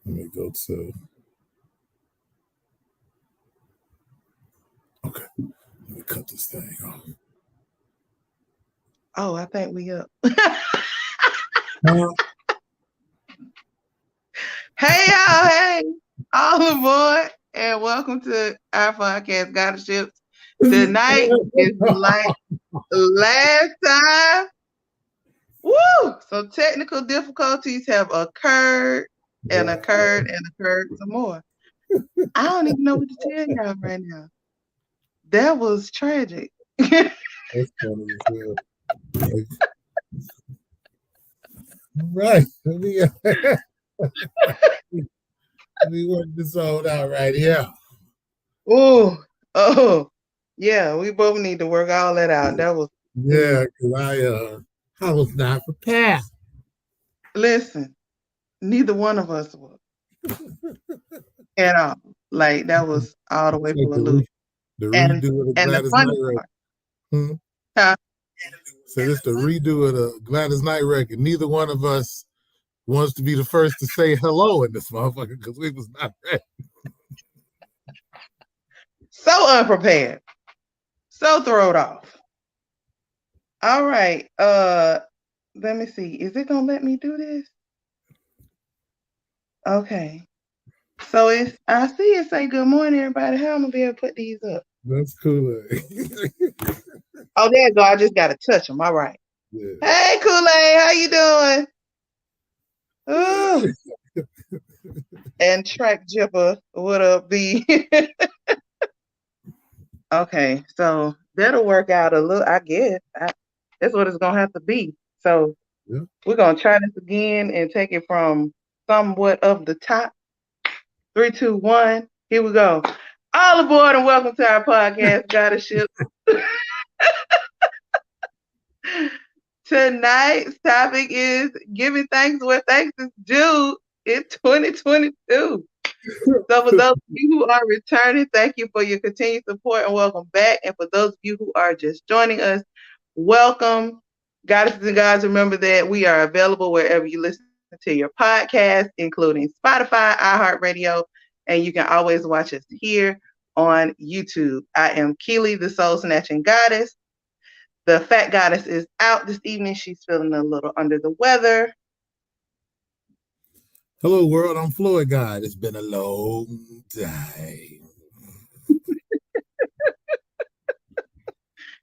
Let me go to. Okay, let me cut this thing off. Oh, I think we up. Hey, y'all. Hey, all aboard, and welcome to our podcast, Goddess Ships. Tonight is like last time. Woo! So technical difficulties have occurred and occurred and occurred some more. I don't even know what to tell y'all right now. That was tragic. That's funny as hell. Right. Let me work this all out right here. Oh, yeah. We both need to work all that out. That was because I was not prepared. Listen, neither one of us was at all. Like that was all the way full of loop. The redo of the And the Gladys funny Knight record. part, So it's the redo of the Gladys Knight record. Neither one of us wants to be the first to say hello in this motherfucker because we was not ready. So unprepared. So thrown off. All right. Let me see. Is it gonna let me do this? Okay. So I see it say good morning, everybody. How am I gonna be able to put these up? That's cool. Oh, there you go. I just gotta touch them. All right. Yeah. Hey, Kool-Aid, how you doing? And Track Jipper, what up, B? Okay, so that'll work out a little, I guess. That's what it's gonna have to be. So we're gonna try this again and take it from somewhat of the top. 3, 2, 1. Here we go. All aboard and welcome to our podcast, Goddess Ships. Tonight's topic is giving thanks where thanks is due in 2022. So for those of you who are returning, thank you for your continued support and welcome back. And for those of you who are just joining us, welcome. Goddesses and gods, remember that we are available wherever you listen to your podcast, including Spotify, iHeartRadio, and you can always watch us here on YouTube. I am Keely, the Soul Snatching Goddess. The Fat Goddess is out this evening. She's feeling a little under the weather. Hello, world. I'm Floyd God. It's been a long time.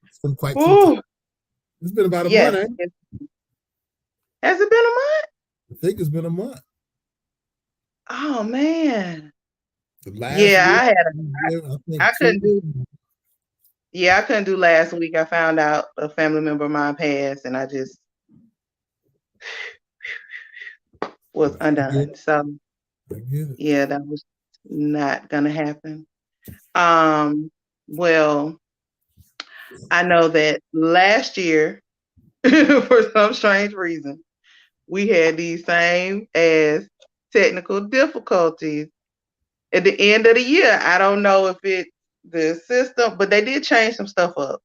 It's been quite some time. It's been about a month, ain't it? Has it been a month? I think it's been a month. Oh, man. I couldn't do. Yeah, I couldn't do last week. I found out a family member of mine passed, and I just was undone. So, yeah, that was not gonna happen. Well, I know that last year, for some strange reason, we had these same as technical difficulties at the end of the year. I don't know if it's the system, but they did change some stuff up.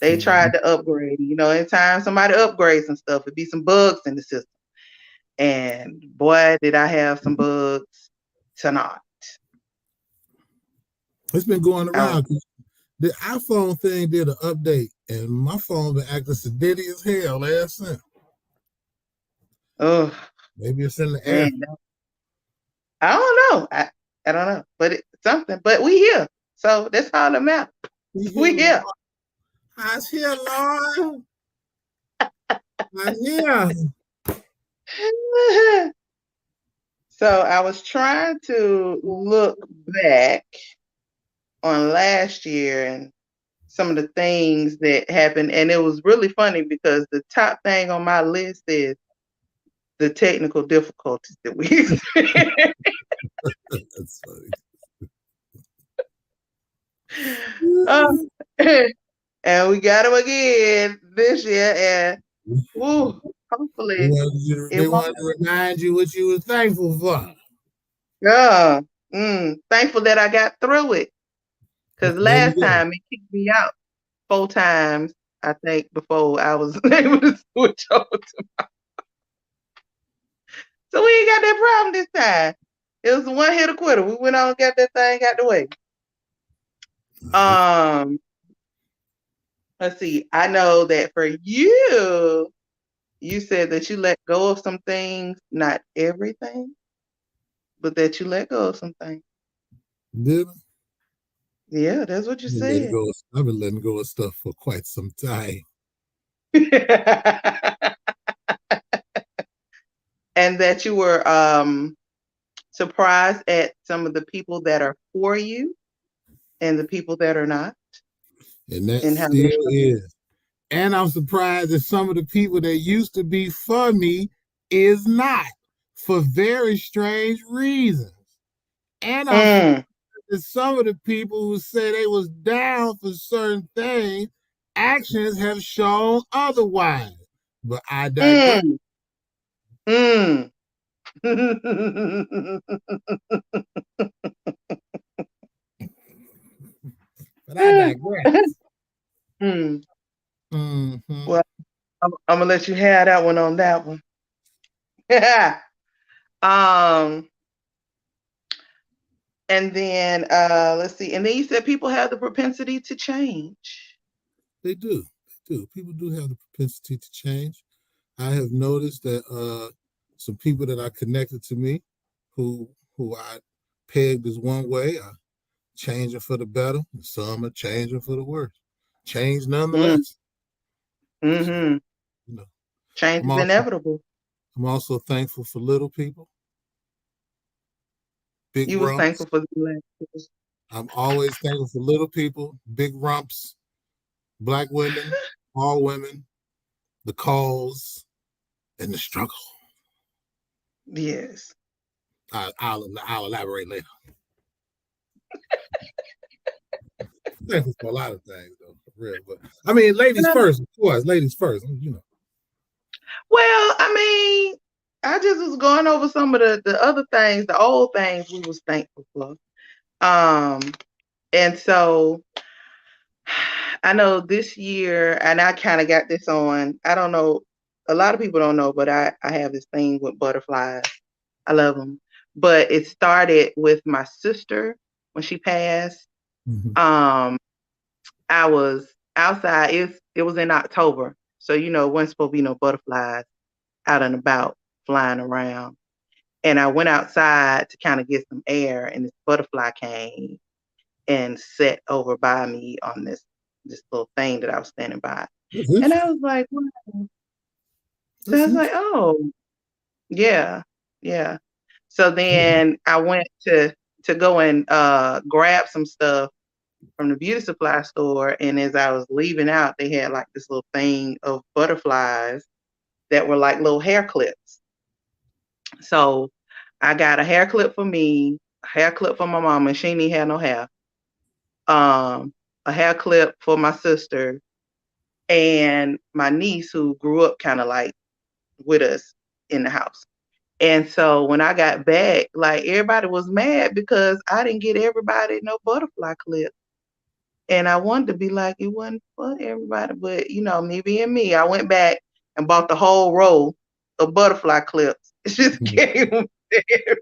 They tried to upgrade. You know, anytime somebody upgrades some stuff, it'd be some bugs in the system. And boy, did I have some bugs tonight. It's been going around. The iPhone thing did an update, and my phone been acting sedity as hell ever since. Oh, maybe it's in the air. I don't know. I don't know, but it's something. But we here, so that's all that matters. We here. I'm here, Lord. I'm here. So I was trying to look back on last year and some of the things that happened, and it was really funny because the top thing on my list is the technical difficulties that we experienced. That's funny. And we got them again this year, and hopefully they wanted to remind you what you were thankful for. Yeah, thankful that I got through it. Because last time it kicked me out 4 times, I think, before I was able to switch over to my. So we ain't got that problem this time. It was a one hitter quitter. We went on and got that thing out the way. Let's see. I know that for you, you said that you let go of some things, not everything, but that you let go of some things. Did I? Yeah, that's what you said. I've been letting go of stuff for quite some time. And that you were surprised at some of the people that are for you and the people that are not. And that still is. And I'm surprised that some of the people that used to be for me is not, for very strange reasons. And I'm surprised that some of the people who say they was down for certain things, actions have shown otherwise. But I digress. But I digress. Well, I'm gonna let you have that one on that one. And then let's see. And then you said people have the propensity to change. They do. They do. People do have the propensity to change. I have noticed that some people that are connected to me, who I pegged as one way, are changing for the better, and some are changing for the worse. Change nonetheless. Mm-hmm. You know, change is inevitable. I'm also thankful for little people. Big you rumps. Was thankful for the little people. I'm always thankful for little people, big rumps, Black women, all women, the cause, and the struggle. Yes. I'll elaborate later. Thankful for a lot of things, though, for real. But I mean, ladies first, of course. Ladies first, you know. Well, I mean, I just was going over some of the other things, the old things we was thankful for. And so I know this year, and I kind of got this on, I don't know, a lot of people don't know, but I have this thing with butterflies. I love them. But it started with my sister when she passed. I was outside. It was in October. So, you know, wasn't supposed to be no butterflies out and about flying around. And I went outside to kind of get some air, and this butterfly came and sat over by me on this little thing that I was standing by. And I was like, wow. So I was like, oh, yeah. So then I went to go and grab some stuff from the beauty supply store. And as I was leaving out, they had like this little thing of butterflies that were like little hair clips. So I got a hair clip for me, a hair clip for my mama. She didn't have no hair. A hair clip for my sister and my niece, who grew up kind of like with us in the house. And so when I got back, like everybody was mad because I didn't get everybody no butterfly clip. And I wanted to be like, it wasn't for everybody, but you know, me being me, I went back and bought the whole roll of butterfly clips. It just gave them there.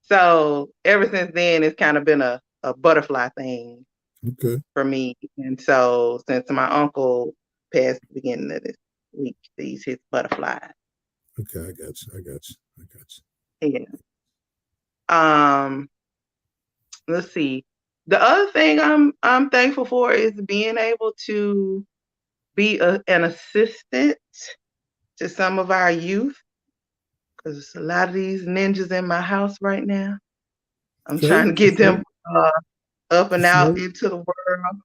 So ever since then, it's kind of been a butterfly thing for me. And so since my uncle passed at the beginning of this week, these his butterflies. Okay, I got you. Yeah. Let's see. The other thing I'm thankful for is being able to be an assistant to some of our youth, because a lot of these ninjas in my house right now. I'm trying to get them up and out into the world.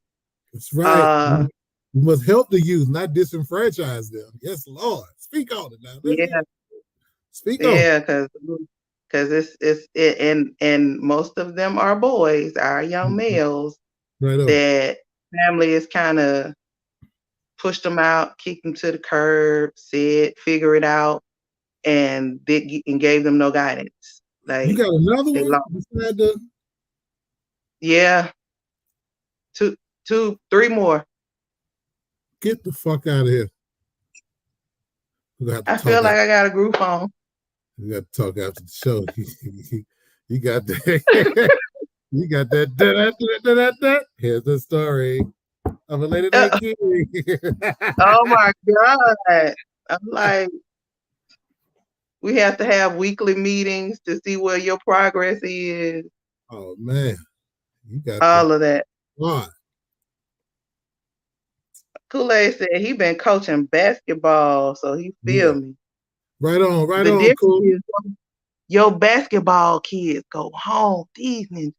That's right. You must help the youth, not disenfranchise them. Yes, Lord. Speak on it now. Speak on it. Yeah, because it's and most of them are boys, our young males, that family is kind of pushed them out, kicked them to the curb, said, figure it out, and gave them no guidance. Like, you got another one beside the... Yeah. 2, 3 more. Get the fuck out of here. I feel like I got a group on. We got to talk after the show. You got that. You got that. Here's the story of a lady named King. Oh my God. I'm like, we have to have weekly meetings to see where your progress is. Oh man. You got all of that. What? Kool-Aid said he been coaching basketball, so he feel me. Right on, right on, cool. Your basketball kids go home. These niggas,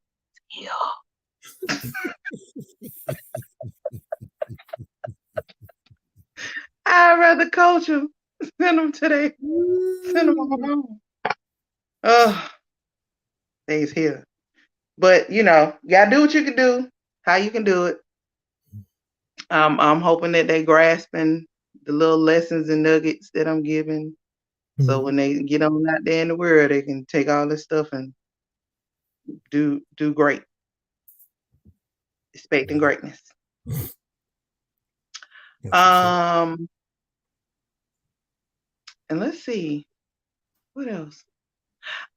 I'd rather coach them. Send them today. Send them home. Oh, they's here. But you know, you gotta do what you can do, how you can do it. I'm hoping that they grasping the little lessons and nuggets that I'm giving. So when they get on out there in the world, they can take all this stuff and do great. Expecting greatness. And let's see, what else?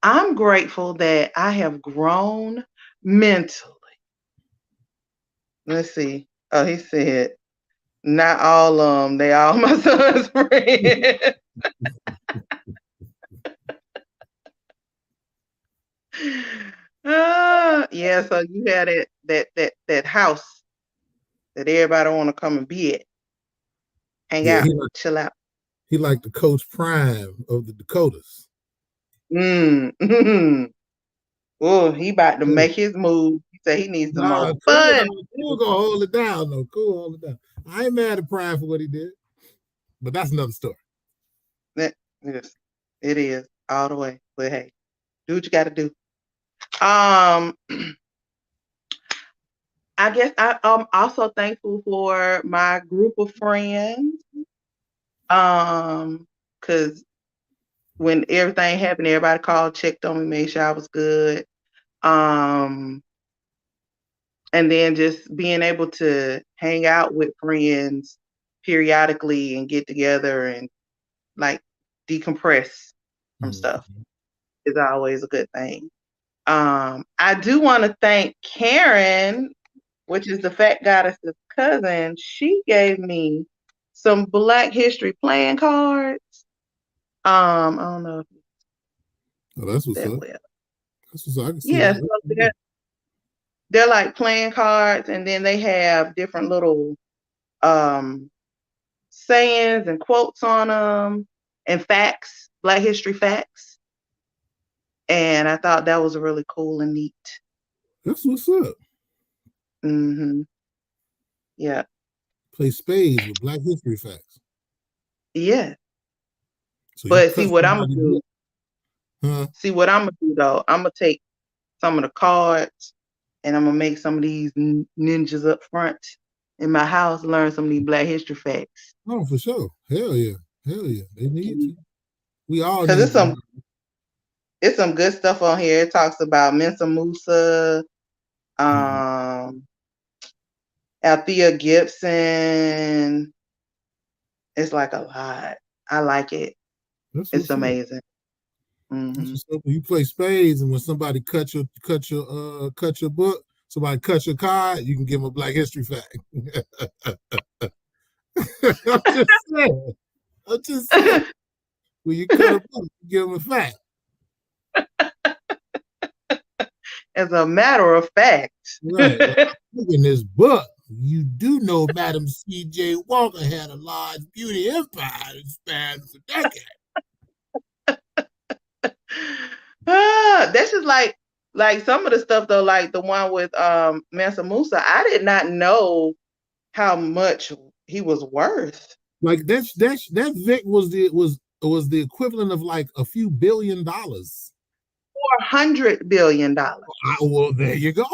I'm grateful that I have grown mentally. Let's see. Oh, he said, not all they all my son's friends. Yeah, so you had that house that everybody want to come and be at. Hang out, chill out. He like the Coach Prime of the Dakotas. Oh, he about to make his move. He said he needs some more fun. Cool gonna hold it down, though. Cool, hold it down. I ain't mad at Prime for what he did, but that's another story. Yes, it is all the way. But hey, do what you got to do. I guess I'm also thankful for my group of friends. Because when everything happened, everybody called, checked on me, made sure I was good. And then just being able to hang out with friends periodically and get together and like decompress from stuff is always a good thing. I do want to thank Karen, which is the Fat Goddess's cousin. She gave me some Black History playing cards. I don't know. Oh, that's what's up. That's what's up. I can see yeah, so they're like playing cards, and then they have different little sayings and quotes on them and facts, Black History facts. And I thought that was really cool and neat. That's what's up. Yeah. Play spades with Black History facts. Yeah. So but see what I'm gonna do. See what I'm gonna do though. I'm gonna take some of the cards and I'm gonna make some of these ninjas up front in my house learn some of these Black History facts. Oh, for sure. Hell yeah. They need to. We all need to. It's some good stuff on here. It talks about Mensa Musa, Althea Gibson. It's like a lot. I like it. It's amazing. You play spades, and when somebody cut your book, somebody cut your card, you can give them a Black History fact. I'm just saying. When you cut a book, you give them a fact. As a matter of fact. Right. Look in this book. You do know Madam C.J. Walker had a large beauty empire that spanned for decades. This is like some of the stuff though, like the one with Mansa Musa. I did not know how much he was worth. Like that Vic was the equivalent of like a few $1 billion. $400 billion. Well, there you go.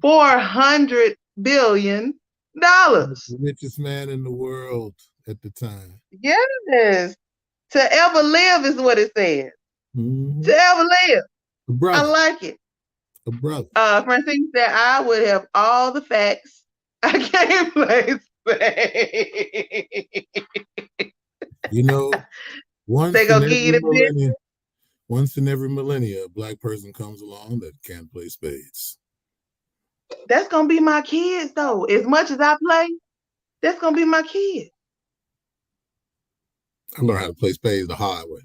$400 billion. The richest man in the world at the time. Yes. To ever live is what it says. To ever live. I like it. A brother. Francine said, I would have all the facts. I can't play You know, They gonna give you the business. once in every millennia, a black person comes along that can't play spades. That's gonna be my kids, though. As much as I play, that's gonna be my kids. I learned how to play spades the hard way.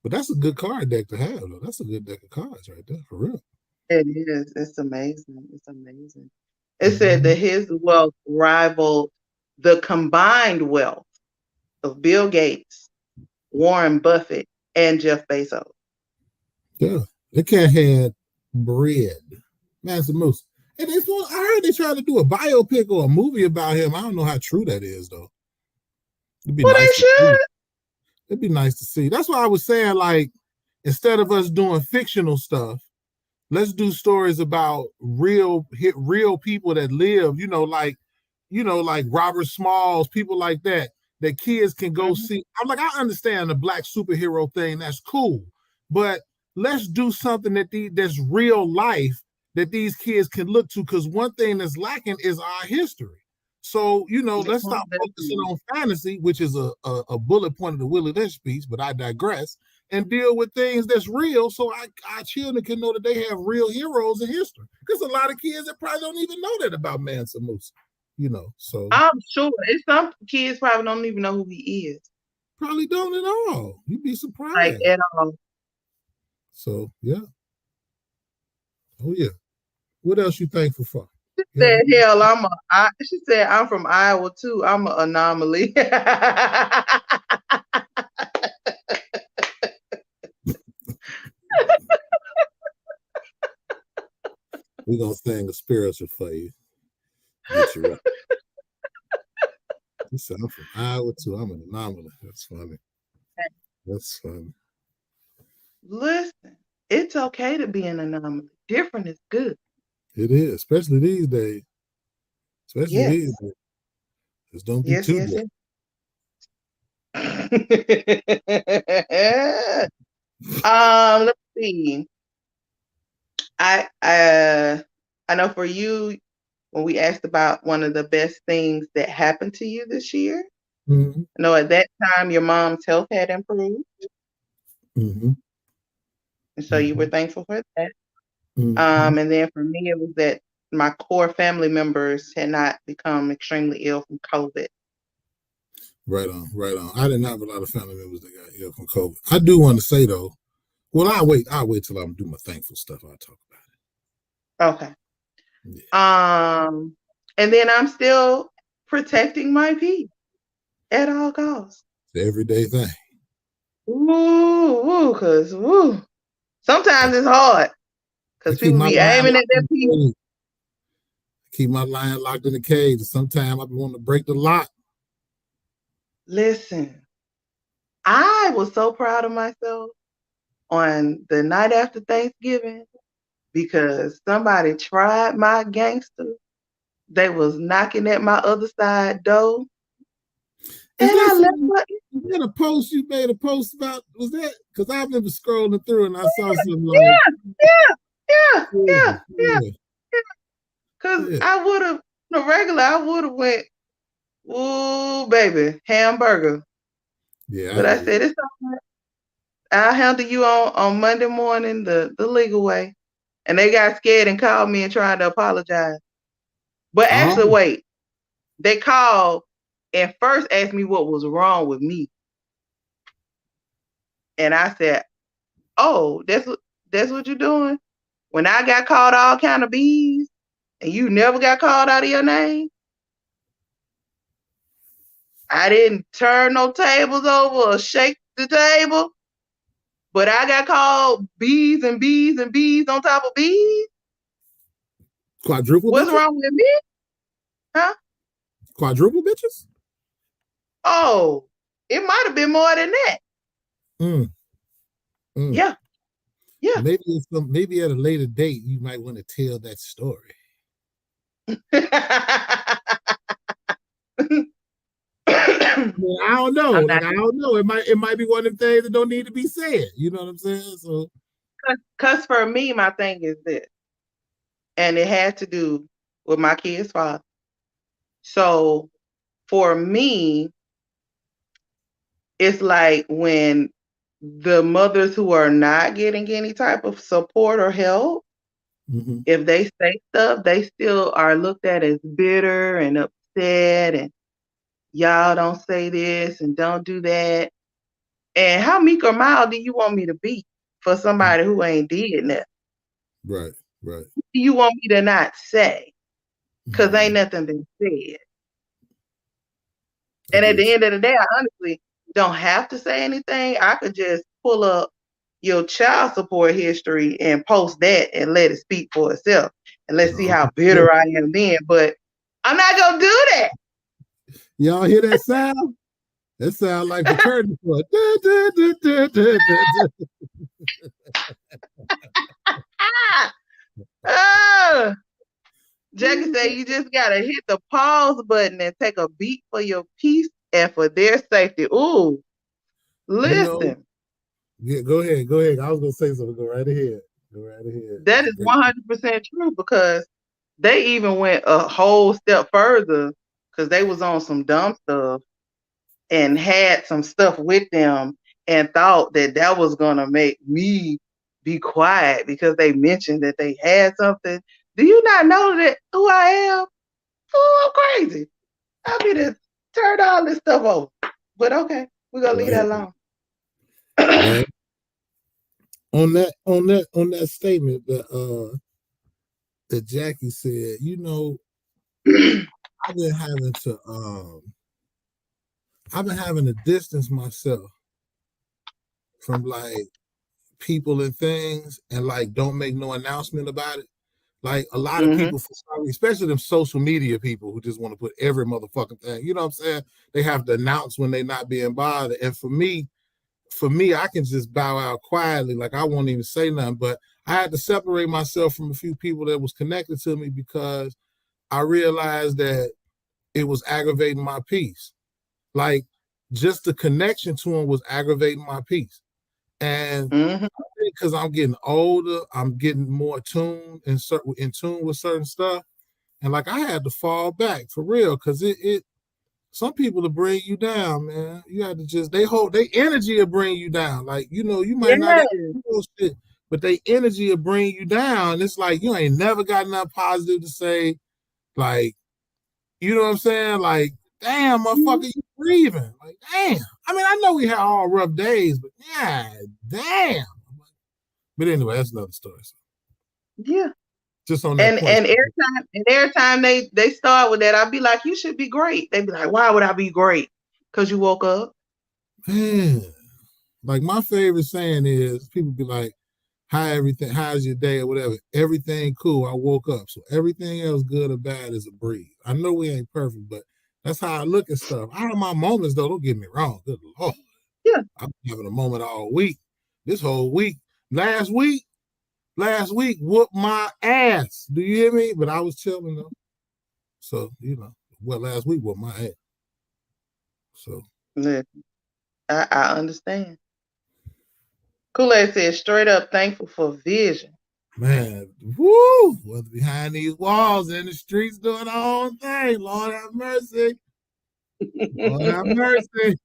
But that's a good card deck to have, though. That's a good deck of cards right there, for real. It is. It's amazing. It's amazing. It said that his wealth rivaled the combined wealth of Bill Gates, Warren Buffett, and Jeff Bezos. Yeah, they can't have bread. Mansa Musa. And I heard they trying to do a biopic or a movie about him. I don't know how true that is, though. It'd be nice they should. It'd be nice to see. That's why I was saying, like, instead of us doing fictional stuff, let's do stories about real people that live, like Robert Smalls, people like that kids can go see. I'm like, I understand the black superhero thing. That's cool. But let's do something that's real life that these kids can look to, because one thing that's lacking is our history. So, let's stop focusing on fantasy, which is a bullet point of the Willie Lynch speech, but I digress, and deal with things that's real, so our children can know that they have real heroes in history. Because a lot of kids that probably don't even know that about Mansa Musa, so. I'm sure. Some kids probably don't even know who he is. Probably don't at all. You'd be surprised. Like, at all. So, yeah. Oh, yeah. What else you thankful for? She said, she said, I'm from Iowa, too. I'm an anomaly. We're going to sing a spiritual for you. Get you right. He said, I'm from Iowa, too. I'm an anomaly. That's funny. That's funny. Listen, it's okay to be an anomaly. Different is good. It is, especially these days. These days. Just don't be too good. Let's see. I know for you, when we asked about one of the best things that happened to you this year, I know at that time your mom's health had improved. And so you were thankful for that. And then for me, it was that my core family members had not become extremely ill from COVID. Right on. I didn't have a lot of family members that got ill from COVID. I do want to say, though, well, I'll wait till I'm doing my thankful stuff. I'll talk about it. Okay. Yeah. And then I'm still protecting my peace at all costs. The everyday thing. Because sometimes it's hard. Because people be aiming at their peace. Keep my lion locked in the cage. Sometimes I want to break the lock. Listen, I was so proud of myself on the night after Thanksgiving because somebody tried my gangster. They was knocking at my other side door. And I left my... You made a post about, was that? Because I remember scrolling through and I saw something like... Yeah. Because I would have, I would have went, ooh, baby, hamburger. Yeah. But I said, it's all right. I'll handle you on Monday morning the legal way. And they got scared and called me and tried to apologize. But actually, wait, they called and first asked me what was wrong with me. And I said, oh, that's what you're doing? When I got called all kind of B's and you never got called out of your name? I didn't turn no tables over or shake the table, but I got called B's and B's and B's on top of B's? Quadruple What's bitches? wrong with me? Huh? Quadruple bitches? Oh, it might have been more than that. Yeah. Maybe at a later date you might want to tell that story. I don't know. I don't know. It might be one of the things that don't need to be said. You know what I'm saying? So, because for me, my thing is this, and it had to do with my kid's father. So for me, it's like when the mothers who are not getting any type of support or help, if they say stuff, they still are looked at as bitter and upset and y'all don't say this and don't do that. And how meek or mild do you want me to be for somebody who ain't did nothing? Right. What do you want me to not say? Because ain't nothing been said. And at the end of the day, I honestly don't have to say anything. I could just pull up your child support history and post that and let it speak for itself. And let's see how bitter I am then. But I'm not going to do that. Y'all hear that sound? That sounds like the curtain cord. Jackie said you just gotta hit the pause button and take a beat for your peace and for their safety. Ooh, listen. Yeah, go ahead. I was gonna say something. Go right ahead. That is 100% true, because they even went a whole step further, because they was on some dumb stuff and had some stuff with them and thought that was gonna make me be quiet because they mentioned that they had something. Do you not know that who I am? Oh, I'm crazy. I'll be to turn all this stuff over. But okay, we're gonna leave that alone. Well, on that statement that Jackie said, I've been having to distance myself from like people and things, and like don't make no announcement about it. Like a lot of people, especially them social media people who just want to put every motherfucking thing, you know what I'm saying? They have to announce when they're not being bothered. And for me, I can just bow out quietly, like I won't even say nothing. But I had to separate myself from a few people that was connected to me because I realized that it was aggravating my peace. Like just the connection to them was aggravating my peace. And because I'm getting older, I'm getting more tuned and in tune with certain stuff. And like I had to fall back for real, because it some people to bring you down, man. You have to just they energy will bring you down. Like, you might not have shit, but they energy will bring you down. It's like you ain't never got nothing positive to say. Like, you know what I'm saying? Like, damn, motherfucker, you breathing. Like, damn. I mean, I know we had all rough days, but yeah, damn. But anyway, that's another story. So. Yeah. Just on that point. And every time they start with that, I'd be like, you should be great. They'd be like, why would I be great? Because you woke up. Man, like my favorite saying is people be like, how's your day or whatever? Everything cool. I woke up. So everything else, good or bad, is a breeze. I know we ain't perfect, but that's how I look at stuff. I have my moments though, don't get me wrong. Good Lord. Yeah. I'm having a moment all week. This whole week. Last week whooped my ass. Do you hear me? But I was chilling though. So, last week whooped my ass. So I understand. Kool-Aid said, straight up thankful for vision. Man, woo! Whether behind these walls in the streets doing our own thing. Lord have mercy. Lord have mercy.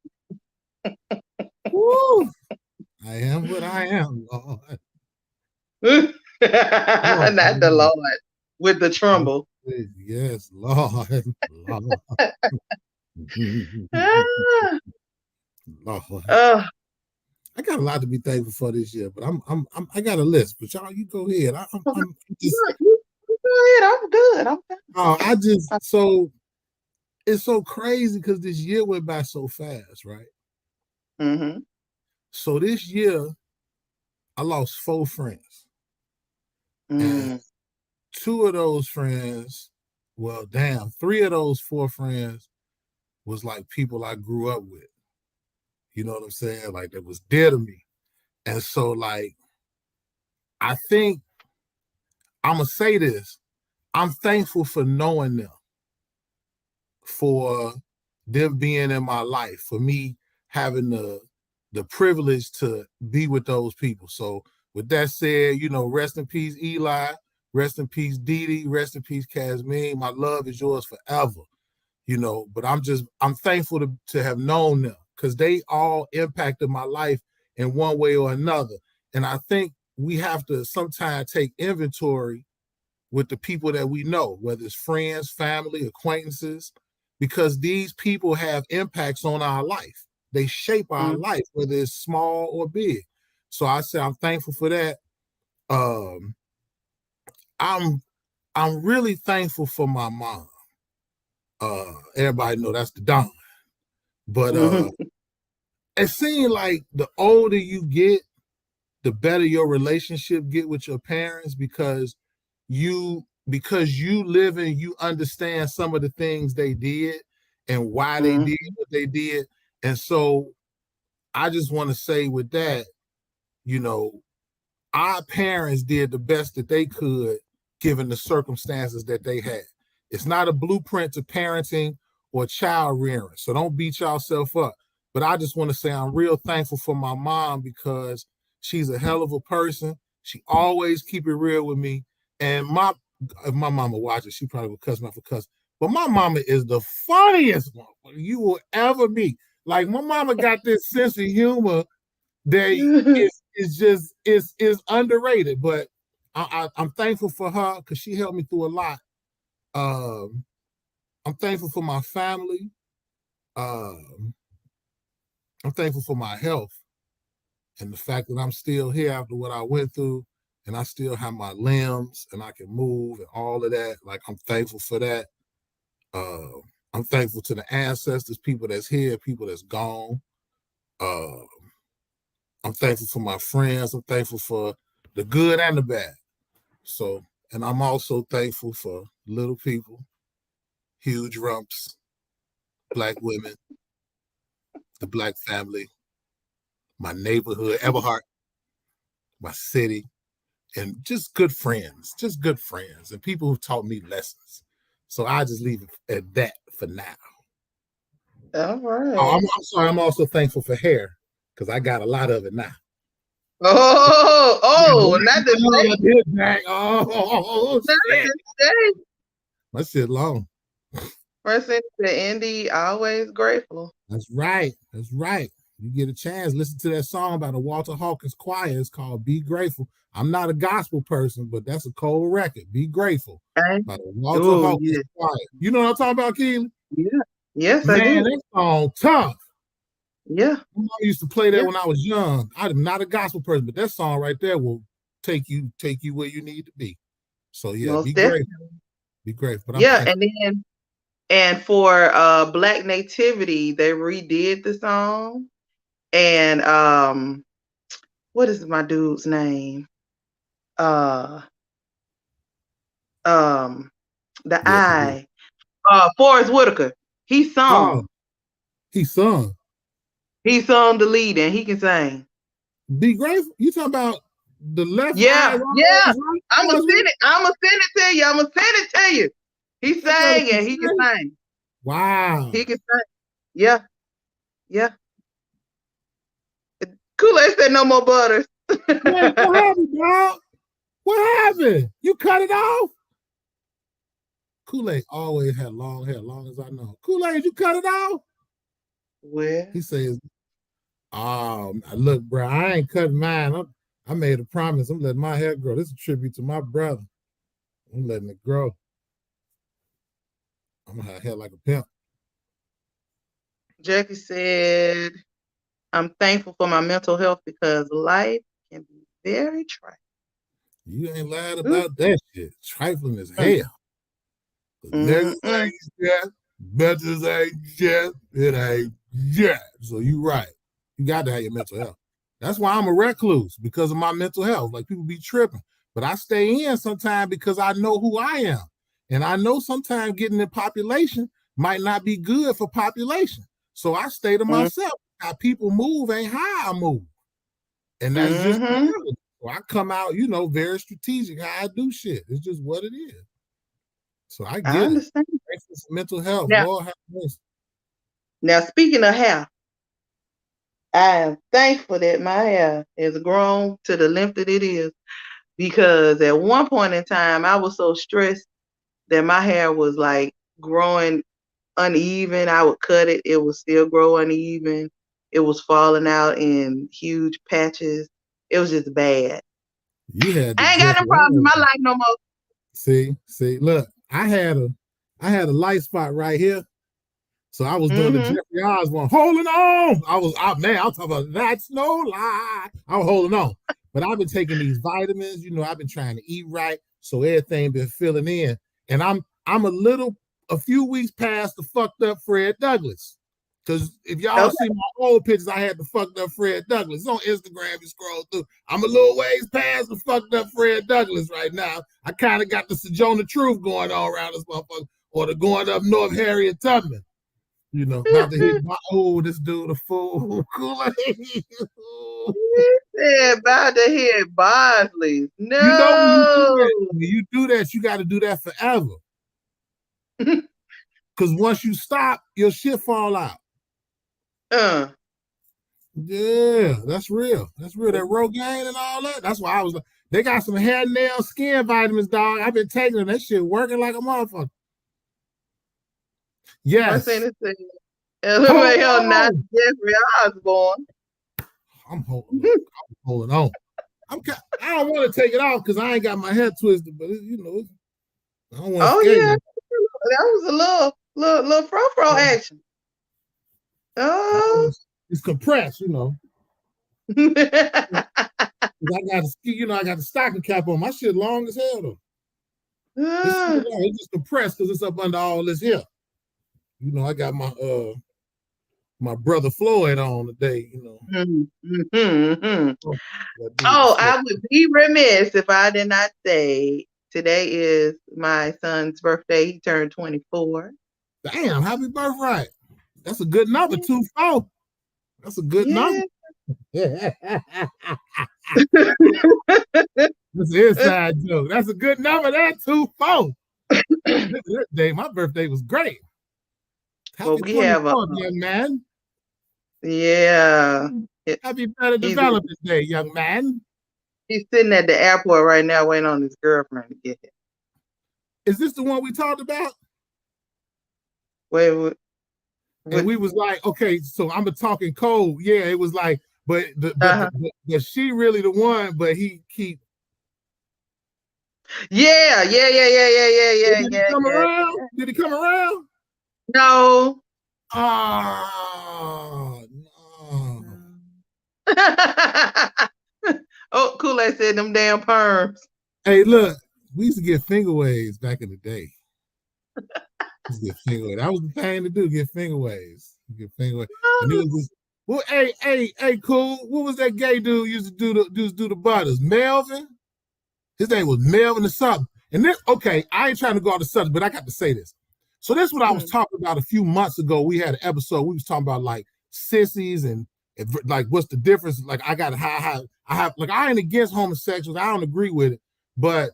Woo! I am what I am, Lord. Not the Lord with the tremble. Yes, Lord. Lord. Lord. I got a lot to be thankful for this year, but I got a list. But y'all, you go ahead. I'm good. So it's so crazy because this year went by so fast, right? Mm-hmm. So this year, I lost 4 friends. And 2 of those friends, 3 of those 4 friends was like people I grew up with. You know what I'm saying? Like, that was dear to me. And so, like, I think I'm going to say this. I'm thankful for knowing them, for them being in my life, for me having the privilege to be with those people. So with that said, rest in peace, Eli. Rest in peace, Dee Dee. Rest in peace, Casmine. My love is yours forever. But I'm thankful to have known them because they all impacted my life in one way or another. And I think we have to sometimes take inventory with the people that we know, whether it's friends, family, acquaintances, because these people have impacts on our life. They shape our life, whether it's small or big. So I say I'm thankful for that. I'm really thankful for my mom. Everybody know that's the Don. But it seems like the older you get, the better your relationship get with your parents because you live and you understand some of the things they did and why they did what they did. And so I just want to say with that, our parents did the best that they could given the circumstances that they had. It's not a blueprint to parenting or child rearing, so don't beat yourself up. But I just want to say I'm real thankful for my mom because she's a hell of a person. She always keep it real with me. And if my mama watches, she probably would cuss me out for cussing. But my mama is the funniest one you will ever meet. Like my mama got this sense of humor that is underrated. But I'm thankful for her because she helped me through a lot. I'm thankful for my family. I'm thankful for my health and the fact that I'm still here after what I went through and I still have my limbs and I can move and all of that. Like, I'm thankful for that. I'm thankful to the ancestors, people that's here, people that's gone. I'm thankful for my friends. I'm thankful for the good and the bad. So, and I'm also thankful for little people, huge rumps, Black women, the Black family, my neighborhood, Everhart, my city, and just good friends, and people who taught me lessons. So I just leave it at that for now. All right. Oh, I'm sorry. I'm also thankful for hair because I got a lot of it now. Not the back. Oh, shit. My shit long. Person to Indy, always grateful. That's right. You get a chance, listen to that song by the Walter Hawkins Choir. It's called Be Grateful. I'm not a gospel person, but that's a cold record. Be Grateful by the Walter Hawkins Choir. You know what I'm talking about, Keely? Yeah. Yes, Man, I do. that song tough. Yeah. I used to play that when I was young. I'm not a gospel person, but that song right there will take you where you need to be. So yeah, Most be definitely. grateful. Be grateful. But and for Black Nativity, they redid the song. And what is my dude's name? Forrest Whitaker. He sung. He sung. He sung the lead and he can sing. Be grateful. You talking about the left? Yeah. I'm gonna send it to you. He sang and he can sing. Wow. He can sing. Yeah. Kool-Aid said no more butters. Wait, what happened, dog? What happened? You cut it off? Kool-Aid always had long hair, long as I know. Kool-Aid, you cut it off? Where? He says, look, bro, I ain't cutting mine. I made a promise. I'm letting my hair grow. This is a tribute to my brother. I'm letting it grow. I'm gonna have hair like a pimp. Jackie said, I'm thankful for my mental health because life can be very trifling. You ain't lying about that shit. Trifling as hell. Niggas ain't shit. Bitches ain't shit. It ain't shit. So you right. You got to have your mental health. That's why I'm a recluse, because of my mental health. Like, people be tripping. But I stay in sometimes because I know who I am. And I know sometimes getting in population might not be good for population. So I stay to myself. How people move ain't how I move. And that's just reality. So I come out, very strategic how I do shit. It's just what it is. So I get understand. It. Mental health. Now, now, speaking of hair, I am thankful that my hair has grown to the length that it is. because at one point in time I was so stressed that my hair was like growing uneven. I would cut it, it would still grow uneven. It was falling out in huge patches. It was just bad. You had the I ain't got no problem in my life no more. See, look, I had a light spot right here. So I was doing the Jeffrey Osborne, holding on. I'm talking about that's no lie. I was holding on. But I've been taking these vitamins, I've been trying to eat right. So everything been filling in. And I'm a few weeks past the fucked up Fred Douglass. Because if y'all see my old pictures, I had the fucked up Fred Douglass. It's on Instagram, you scroll through. I'm a little ways past the fucked up Fred Douglass right now. I kind of got the Sojourner Truth going on around this motherfucker. Or the going up north Harriet Tubman. About to hit this dude a fool. Kool-Aid. About to hit Bosley. No. When you do that, you got to do that forever. Because once you stop, your shit fall out. Yeah, that's real. That's real. That Rogaine and all that. That's why I was like, they got some hair, nail, skin vitamins, dog. I've been taking them. That shit working like a motherfucker. Yes. LMAO, not Jeffrey Osborne. I'm holding on. I don't want to take it off because I ain't got my head twisted, but I don't want to that was a little fro action. Oh, it's compressed, I got I got the stocking cap on. My shit long as hell though. It's just compressed because it's up under all this here. I got my brother Floyd on today, I would be remiss if I did not say today is my son's birthday. He turned 24. Damn, happy birthday. That's a good number, 24. That's a good number. That's an inside joke. That's a good number, that 24. That day, my birthday was great. Happy 24th, young man. Yeah. Happy better development day, young man. He's sitting at the airport right now waiting on his girlfriend to get here. Is this the one we talked about? Wait. And we was like, okay, so I'm talking cold. Yeah, it was like, but she really the one, but he keep. Yeah. Did he come around? Did he come around? No. Oh, no. Oh, Kool-Aid said them damn perms. Hey, look, we used to get finger waves back in the day. That was the thing to do, get finger waves. And it was well, hey, cool. What was that gay dude used to do the butters? Melvin? His name was Melvin or something. And this, okay, I ain't trying to go off the subject, but I got to say this. So this is what I was talking about a few months ago. We had an episode, we was talking about like sissies and like what's the difference? Like I ain't against homosexuals. I don't agree with it. But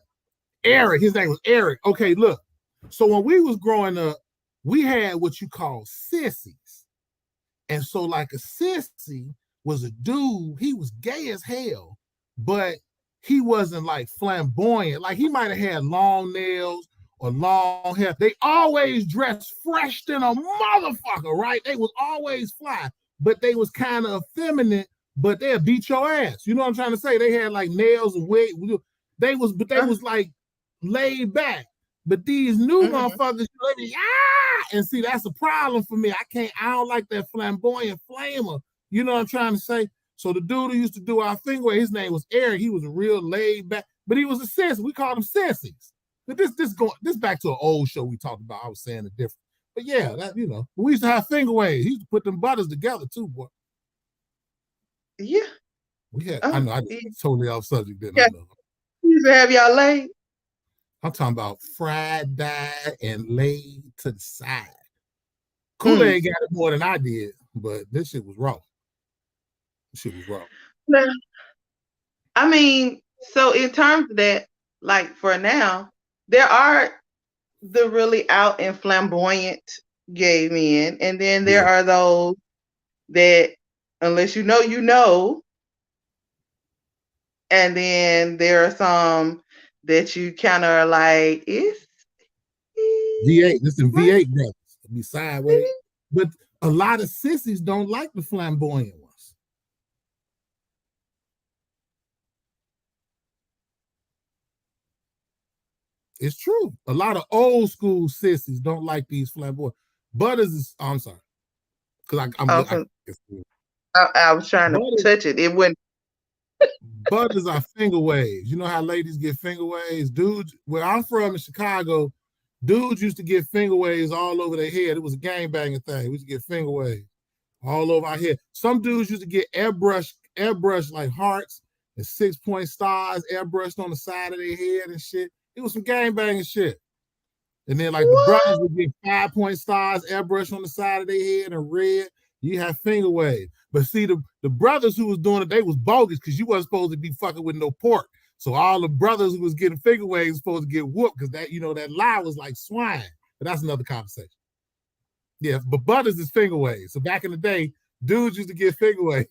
Eric, his name was Eric. Okay, look. So when we was growing up, we had what you call sissies. And so like a sissy was a dude, he was gay as hell, but he wasn't like flamboyant. Like he might have had long nails or long hair. They always dressed fresh than a motherfucker, right? They was always fly, but they was kind of effeminate, but they'll beat your ass. You know what I'm trying to say? They had like nails and wig. They was like laid back. But these new motherfuckers, and see, that's a problem for me. I don't like that flamboyant flamer. You know what I'm trying to say? So the dude who used to do our finger, his name was Eric. He was a real laid back, but he was a sissy. We called him sissies. But this back to an old show we talked about. I was saying it different. But yeah, that we used to have finger waves. He used to put them butters together too, boy. Yeah. We had. I know. I totally off subject. Didn't I know? You used to have y'all laid. I'm talking about fried, dyed, and laid to the side. Kool-Aid got it more than I did, but this shit was raw. Now, I mean, so in terms of that, like for now, there are the really out and flamboyant gay men, and then there are those that, unless you know, And then there are some that you kind of are like, it's V8. Listen, V8 brothers. Be sideways. But a lot of sissies don't like the flamboyant ones. It's true. A lot of old school sissies don't like these flamboyant. Butters is, I'm sorry. Because I was trying to touch it. It wouldn't. Butters are finger waves. You know how ladies get finger waves? Dudes, where I'm from in Chicago, dudes used to get finger waves all over their head. It was a gangbanging thing. We used to get finger waves all over our head. Some dudes used to get airbrush like hearts and 6-point stars airbrushed on the side of their head and shit. It was some gangbanging shit. And then like the brothers would get 5-point stars airbrushed on the side of their head and red. You have finger waves. But see, the brothers who was doing it, they was bogus because you wasn't supposed to be fucking with no pork. So all the brothers who was getting finger waves supposed to get whooped because that, that lie was like swine. But that's another conversation. Yeah, but butters is finger waves. So back in the day, dudes used to get finger waves.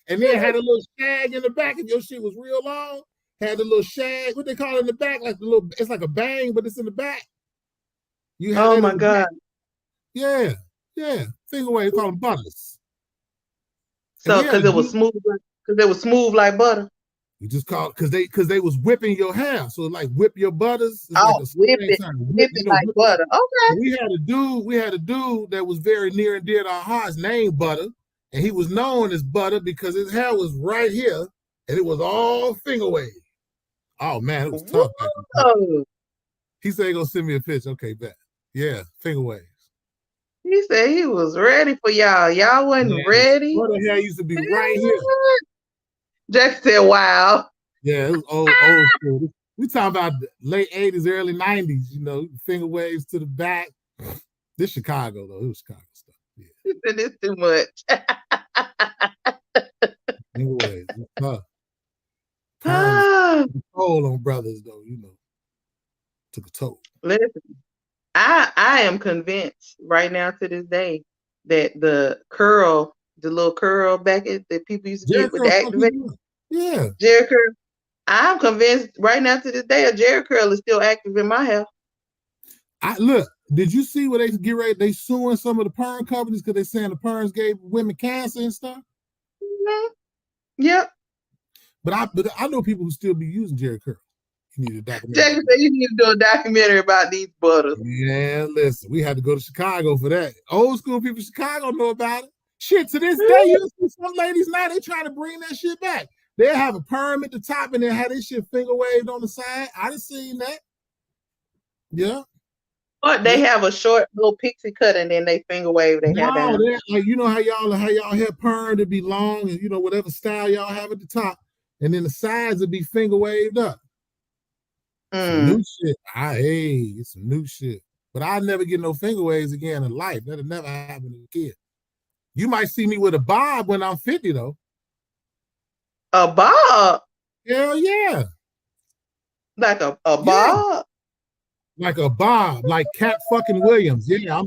And then had a little shag in the back. If your shit was real long, had a little shag, what they call it in the back, like the little, it's like a bang, but it's in the back. You had oh my God. Yeah. Finger waves, call them butters. So because it was smooth, like butter. You just call it because they was whipping your hair. So like whip your butters. Like whip it like butter. Okay. We had a dude that was very near and dear to our hearts named Butter. And he was known as Butter because his hair was right here and it was all finger waves. Oh man, it was tough. He said he gonna send me a picture. Okay, bet. Yeah, finger waves. He said he was ready for y'all. Y'all wasn't ready. Butter hair used to be right here. Jack said, wow. Yeah, it was old school. We talking about late 80s, early 90s, finger waves to the back. This Chicago, though. It was Chicago stuff. Yeah. It's too much. Finger waves. Took a toll on brothers, though, Took a toll. Listen, I am convinced right now to this day that the little curl back that people used to do with the activation. Yeah. Jerry curl. I'm convinced right now to this day a Jerry curl is still active in my house. Look, did you see where they get ready? They suing some of the perm companies because they saying the perms gave women cancer and stuff? Mm-hmm. Yep. But I know people who still be using Jerry curl. You need a documentary. Jackie said you need to do a documentary about these butters. Yeah, listen, we had to go to Chicago for that. Old school people in Chicago know about it. Shit, to this day, you see some ladies now, they trying to bring that shit back. They'll have a perm at the top and then have this shit finger waved on the side. I done seen that. Yeah. But they have a short little pixie cut and then they finger wave their hair down. Like, how y'all hair perm to be long and whatever style y'all have at the top. And then the sides will be finger waved up. Some new shit. It's some new shit. But I'll never get no finger waves again in life. That'll never happen to a kid. You might see me with a bob when I'm 50, though. A bob? Hell yeah. Like a bob? Like a bob, like Cat fucking Williams. Yeah,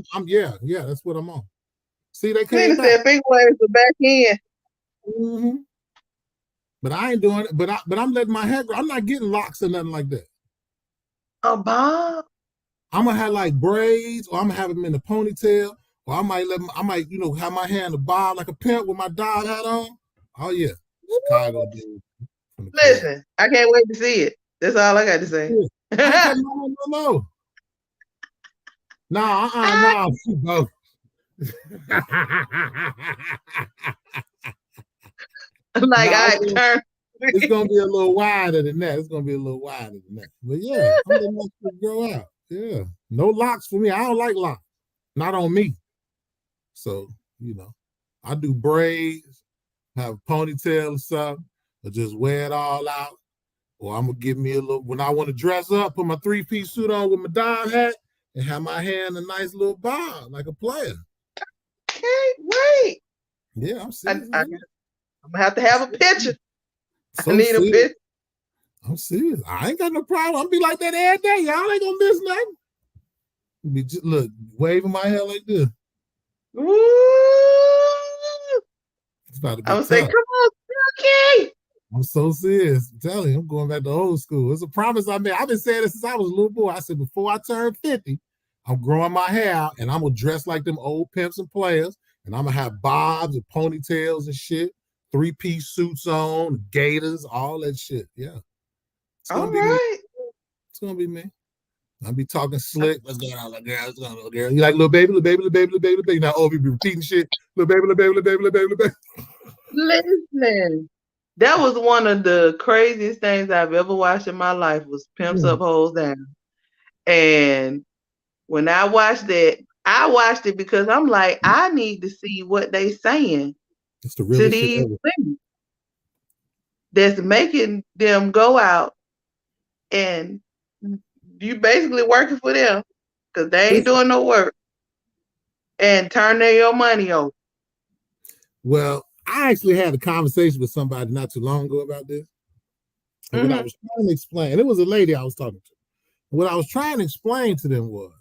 yeah, that's what I'm on. See, they came back. Said finger waves are back in. Mm-hmm. But I ain't doing it. But I'm letting my hair grow. I'm not getting locks or nothing like that. A bob? I'm gonna have like braids, or I'm gonna have them in a ponytail, or I might have my hair in a bob like a pimp with my dog hat on. Oh yeah, Chicago dude. Listen, I can't wait to see it. That's all I got to say. Yeah. No. Nah. It's gonna be a little wider than that. But yeah, I'm letting that shit grow out. Yeah, no locks for me. I don't like locks. Not on me. So I do braids, have a ponytail or something, or just wear it all out. Or I'm gonna give me a little when I want to dress up, put my 3-piece suit on with my dog hat, and have my hair in a nice little bob like a player. Can't wait. Yeah, I'm serious. I'm gonna have to have a picture. I need a picture. I'm serious. I ain't got no problem. I'll be like that every day. Y'all ain't gonna miss nothing. Be just waving my hair like this. Ooh. It's about to be I would say, come on, Silky. I'm so serious. I'm telling you, I'm going back to old school. It's a promise I made. I've been saying this since I was a little boy. I said, before I turn 50, I'm growing my hair out and I'm going to dress like them old pimps and players. And I'm going to have bobs and ponytails and shit, 3-piece suits on, gaiters, all that shit. Yeah. It's going to be me. It's going to be me. I'll be talking slick. Let's go out, little girl. Let's go, little girl. You like little baby, little baby, little baby, little baby, little baby. Now, oh, we be repeating shit. Little baby, little baby, little baby, little baby, little baby. Listen, that was one of the craziest things I've ever watched in my life was Pimps Up, Hoes Down. And when I watched it because I'm like, I need to see what they saying to these women that's making them go out and you basically working for them because they ain't doing no work and turn your money over. Well, I actually had a conversation with somebody not too long ago about this. And what I was trying to explain, it was a lady I was talking to. What I was trying to explain to them was,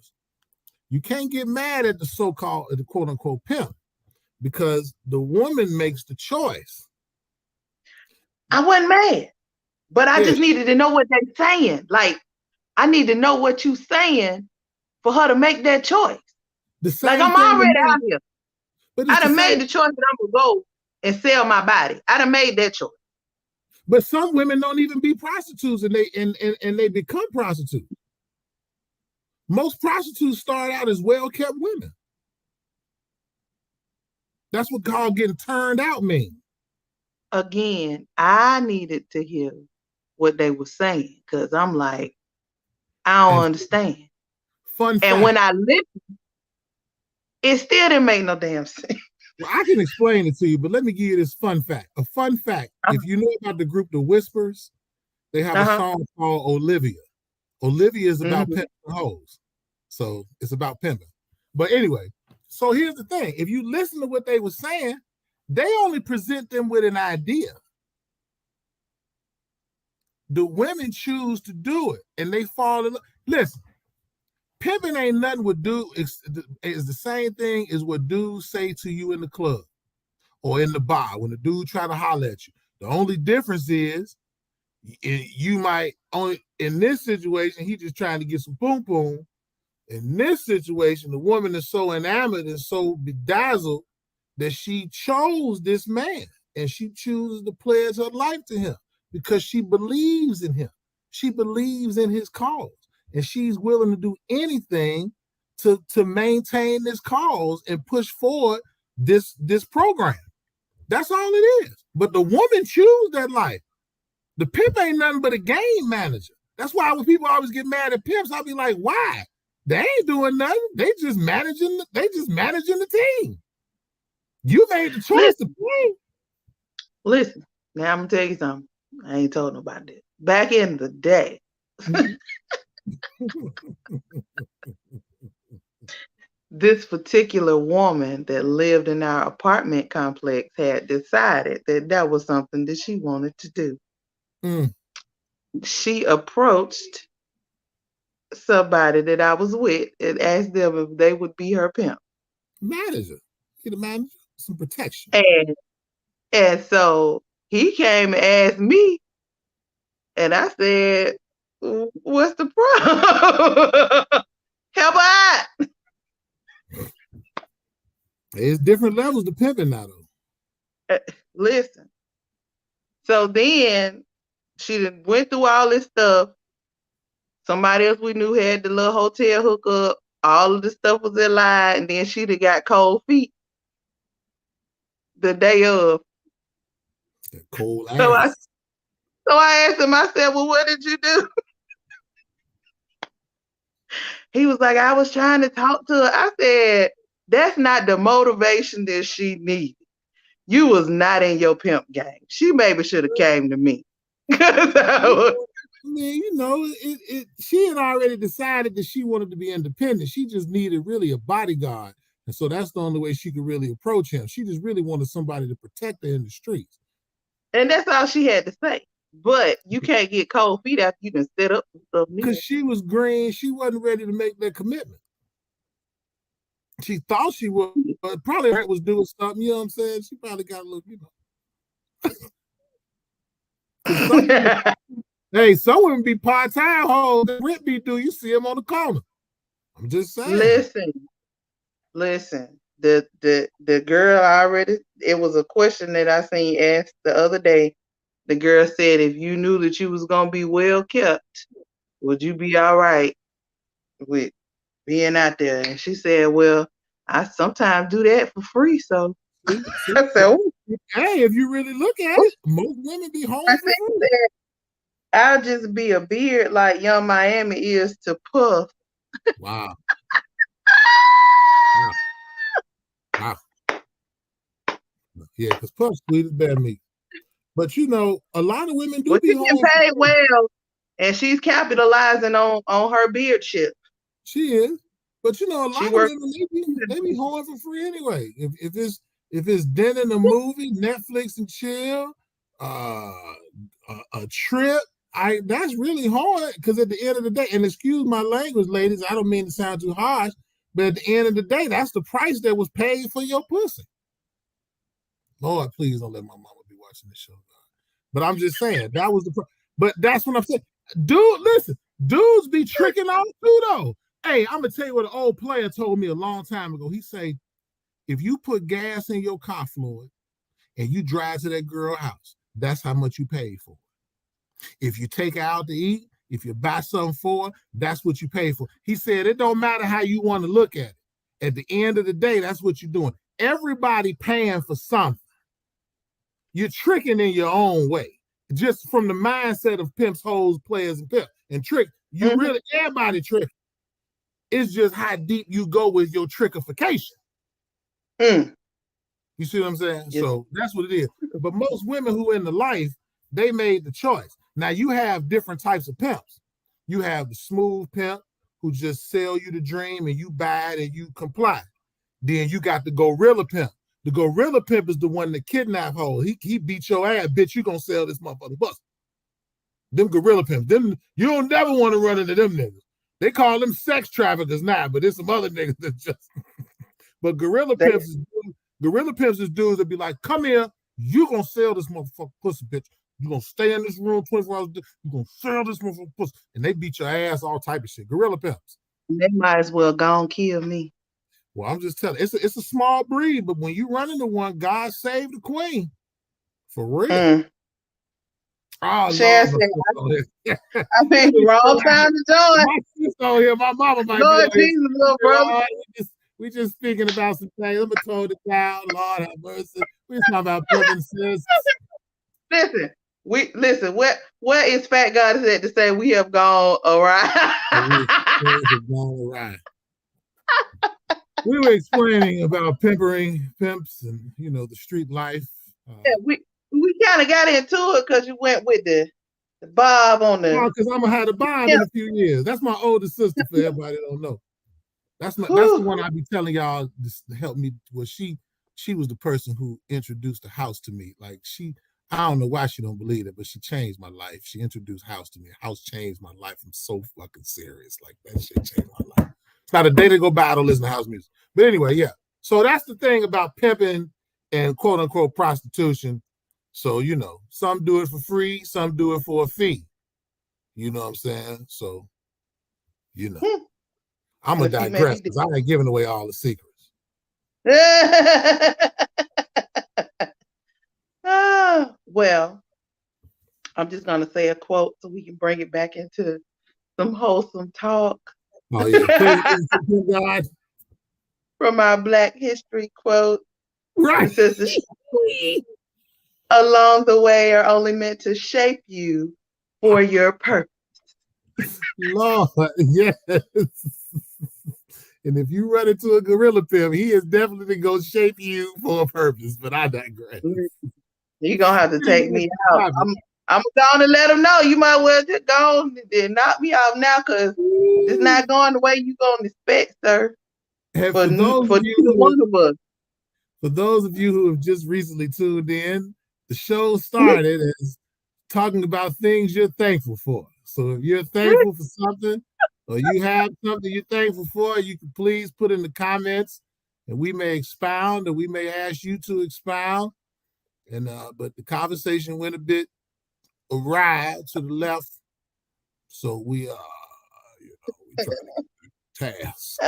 you can't get mad at the so-called, the quote-unquote pimp, because the woman makes the choice. I wasn't mad, but I just needed to know what they're saying. Like, I need to know what you're saying for her to make that choice. Like, I'm already out here. I done made the choice that I'm going to go and sell my body. I done made that choice. But some women don't even be prostitutes and they become prostitutes. Most prostitutes start out as well-kept women. That's what called getting turned out means. Again, I needed to hear what they were saying because I'm like, I don't understand. Fun fact. And when I listened, it still didn't make no damn sense. Well, I can explain it to you, but let me give you this fun fact. A fun fact. If you know about the group The Whispers, they have a song called Olivia. Olivia is about pimping hoes. So it's about pimping. But anyway, so here's the thing. If you listen to what they were saying, they only present them with an idea. The women choose to do it and they fall in love. Listen, pimping ain't nothing with dudes. It's the same thing as what dudes say to you in the club or in the bar when the dude try to holler at you. The only difference is you might only, in this situation, he just trying to get some boom boom. In this situation, the woman is so enamored and so bedazzled that she chose this man and she chooses to pledge her life to him because she believes in him. She believes in his cause and she's willing to do anything to maintain this cause and push forward this program. That's all it is. But the woman chooses that life. The pimp ain't nothing but a game manager. That's why when people always get mad at pimps, I'll be like, why? They ain't doing nothing. They just managing the team. You made the choice to play. Listen, now I'm gonna tell you something. I ain't told nobody this. Back in the day, this particular woman that lived in our apartment complex had decided that that was something that she wanted to do. She approached somebody that I was with and asked them if they would be her pimp. Manager. Get a manager, some protection. And so he came and asked me, and I said, what's the problem? Help out. There's different levels to pimping now, though. Listen. So then she went through all this stuff. Somebody else we knew had the little hotel hookup. All of the stuff was in line, and then she'd have got cold feet the day of. That cold ass. So I asked him, I said, well, what did you do? He was like, I was trying to talk to her. I said, that's not the motivation that she needed. You was not in your pimp game. She maybe should have came to me. You know, she had already decided that she wanted to be independent. She just needed really a bodyguard. And so that's the only way she could really approach him. She just really wanted somebody to protect her in the streets. And that's all she had to say. But you can't get cold feet after you can set up stuff. Because she was green. She wasn't ready to make that commitment. She thought she would, but probably was doing something, you know what I'm saying? She probably got a little, you know. Because some hey, some women be part-time hoes that rent be do. You see them on the corner. I'm just saying. Listen. The girl already. It was a question that I seen asked the other day. The girl said, "If you knew that you was gonna be well kept, would you be all right with being out there?" And she said, "Well, I sometimes do that for free." So See? I said, hey, if you really look at it, most women be home for free. I'll just be a beard like Young Miami is to Puff. Wow. Wow. Yeah, because Puff sweet as bad meat. But you know, a lot of women do be home. Paid well, and she's capitalizing on her beardship. She is. But you know, a lot of women they be home for free anyway. If it's dinner and a movie, Netflix and chill, a trip, that's really hard because at the end of the day, and excuse my language, ladies, I don't mean to sound too harsh, but at the end of the day, that's the price that was paid for your pussy. Lord, please don't let my mama be watching this show. But I'm just saying that was but that's what I'm saying. Dude, listen, dudes be tricking off too though. Hey, I'm gonna tell you what an old player told me a long time ago. He say, if you put gas in your car, Floyd, and you drive to that girl's house, that's how much you paid for. If you take her out to eat, if you buy something for her, that's what you pay for. He said, it don't matter how you want to look at it. At the end of the day, that's what you're doing. Everybody paying for something. You're tricking in your own way. Just from the mindset of pimps, hoes, players, and pimps. And trick, you really, everybody trick. It's just how deep you go with your trickification. You see what I'm saying? Yes. So that's what it is. But most women who in the life, they made the choice. Now you have different types of pimps. You have the smooth pimp who just sell you the dream and you buy it and you comply. Then you got the gorilla pimp. The gorilla pimp is the one that kidnap hoes. He beat your ass, bitch. You gonna sell this motherfucking bus. Them gorilla pimps. Them you don't never want to run into them niggas. They call them sex traffickers now, but there's some other niggas that just. But gorilla pimps is dudes that be like, come here, you gonna sell this motherfucking pussy, bitch. You gonna stay in this room 24 hours a day. You gonna sell this motherfucking pussy, and they beat your ass, all type of shit. Gorilla pimps. They might as well go and kill me. Well, I'm just telling you, it's a small breed, but when you run into one, God save the queen. For real. Oh, Sharon Lord, I think the wrong time to join. My sister on here, my mama might Lord be Jesus, little brother. We just speaking about some things. Let me tone it down. Lord have mercy. We talking about brothers and sisters. Listen. Where is Fat God is at to say we have gone awry? We were explaining about pimps, and the street life. We kind of got into it because you went with the Bob on the. Oh, because I'm gonna have the Bob in a few years. That's my older sister. For everybody that don't know, that's the one I be telling y'all to help me. Well, she was the person who introduced the house to me. Like I don't know why she don't believe it, but she changed my life. She introduced house to me. House changed my life. I'm so fucking serious. Like that shit changed my life. It's not a day to go by I don't listen to house music. But anyway, yeah. So that's the thing about pimping and quote unquote prostitution. So, some do it for free, some do it for a fee. You know what I'm saying? So, I'm going to digress because I ain't giving away all the secrets. Well, I'm just going to say a quote so we can bring it back into some wholesome talk. Oh, yeah. From our Black History quote. Right. It says, the along the way are only meant to shape you for your purpose. Lord, yes. And if you run into a gorilla pimp, he is definitely going to shape you for a purpose, but I digress. You're going to have to take me out. I'm going to let him know. You might well just go and knock me out now because it's not going the way you're going to expect, sir. And for neither one of us. For those of you who have just recently tuned in, the show started as talking about things you're thankful for. So if you're thankful for something or you have something you're thankful for, you can please put in the comments and we may expound or we may ask you to expound. And but the conversation went a bit a ride to the left. So we we try to get task.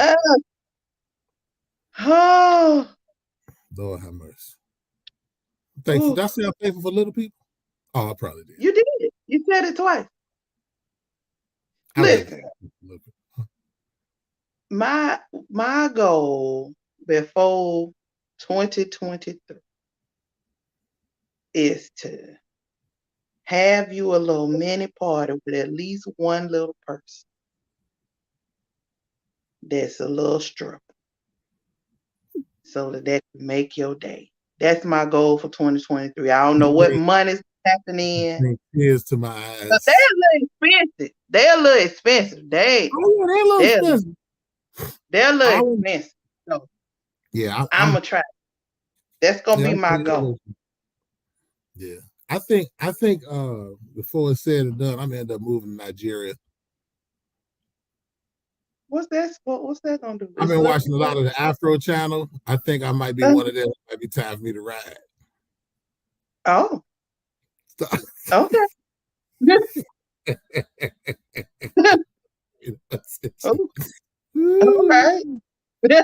Oh, Lord have mercy. Thankful. Did I say I'm thankful for little people? Oh, I probably did. You did. You said it twice. Listen, my goal before 2023 is to have you a little mini party with at least one little person that's a little stripper, so that can make your day. That's my goal for 2023. I don't know what money's happening. Tears to my eyes. But they're a little expensive. They're a little expensive. They're a little expensive. So yeah, I'm gonna try. That's gonna be my goal. Yeah. I think before it's said and done, I'm gonna end up moving to Nigeria. What's that gonna do? I've been watching a lot of the Afro channel. I think I might be one of them. It might be time for me to ride. Oh. Okay. All right. Yeah.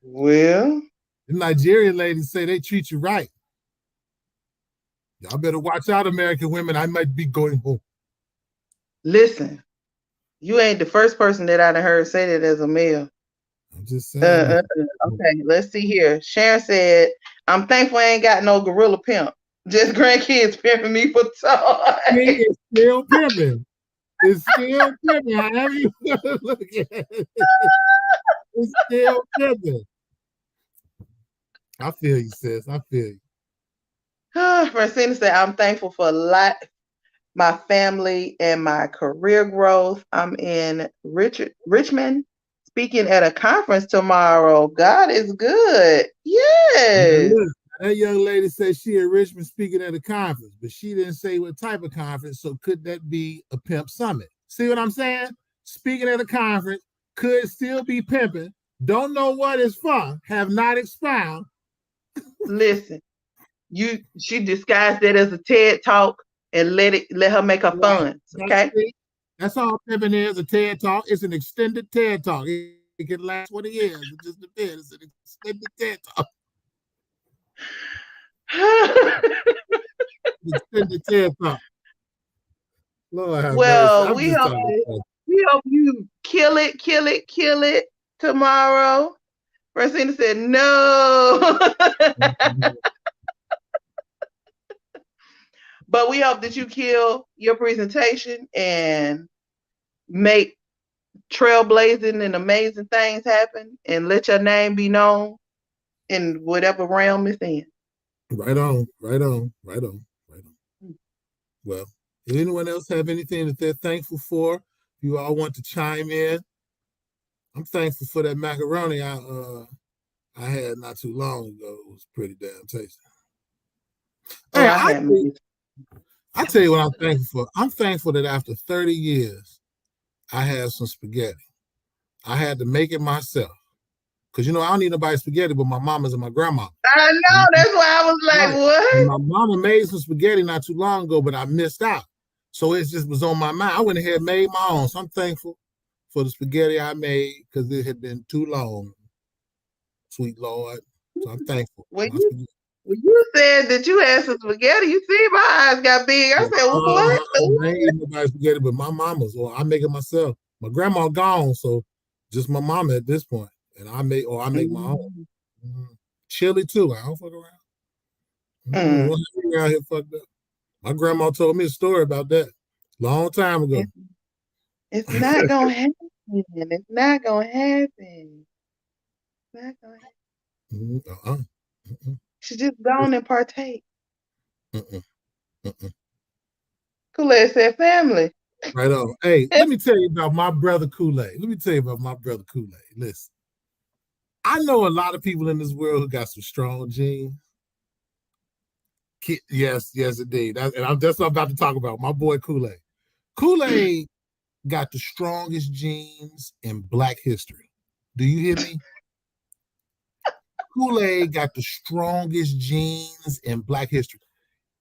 Well, the Nigerian ladies say they treat you right. Y'all better watch out, American women. I might be going home. Listen, you ain't the first person that I've heard say that as a male. I'm just saying. Okay, let's see here. Sharon said, I'm thankful I ain't got no gorilla pimp. Just grandkids pimping me for toys. It's still pimping. It's still pimping. However you look at it. It's still pimping. I feel you, sis. I feel you. Francina said, I'm thankful for life, my family, and my career growth. I'm in Richmond speaking at a conference tomorrow. God is good. Yes. That young lady said she in Richmond speaking at a conference, but she didn't say what type of conference. So could that be a pimp summit? See what I'm saying? Speaking at a conference could still be pimping. Don't know what it's for. Have not expound. Listen, she disguised it as a TED talk and let her make her fun. Okay. That's all pimping is, a TED talk. It's an extended TED talk. It can last 20 years. It just depends. It's an extended TED talk. Extended TED talk. Lord have well, we hope you kill it tomorrow. Francina said no. But we hope that you kill your presentation and make trailblazing and amazing things happen and let your name be known in whatever realm it's in. Right on. Well, if anyone else have anything that they're thankful for, you all want to chime in. I'm thankful for that macaroni I had not too long ago. It was pretty damn tasty. Oh, hey, I tell you what I'm thankful for. I'm thankful that after 30 years, I have some spaghetti. I had to make it myself. Because, I don't need nobody's spaghetti but my mama's and my grandma. I know. That's why I was like, what? And my mama made some spaghetti not too long ago, but I missed out. So it just was on my mind. I went ahead and made my own. So I'm thankful for the spaghetti I made because it had been too long. Sweet Lord. So I'm thankful. When you said that you had some spaghetti, you see my eyes got big. I said, well, what? I ain't eating nobody's spaghetti but my mama's, or I make it myself. My grandma gone, so just my mama at this point. And I make my own. Chili too. I don't fuck around. Around here fucked up. My grandma told me a story about that long time ago. It's not gonna happen. It's not gonna happen. It's not gonna happen. She just gone and partake. Kool-Aid said family. Right on. Hey, let me tell you about my brother Kool-Aid. Listen, I know a lot of people in this world who got some strong genes. Yes, indeed. That's what I'm about to talk about. My boy Kool-Aid. Kool-Aid got the strongest genes in Black history. Do you hear me? Kool-Aid got the strongest genes in Black history.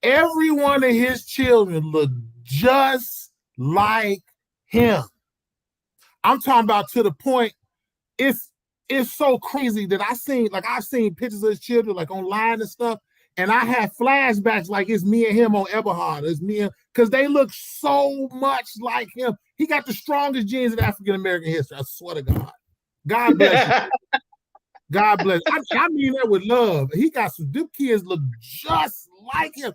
Every one of his children look just like him. I'm talking about to the point it's so crazy that I've seen pictures of his children like online and stuff, and I have flashbacks like it's me and him on Eberhard. It's me and because they look so much like him. He got the strongest genes in African American history. I swear to God. God bless you. God bless. I mean that with love. He got some. Them kids look just like him.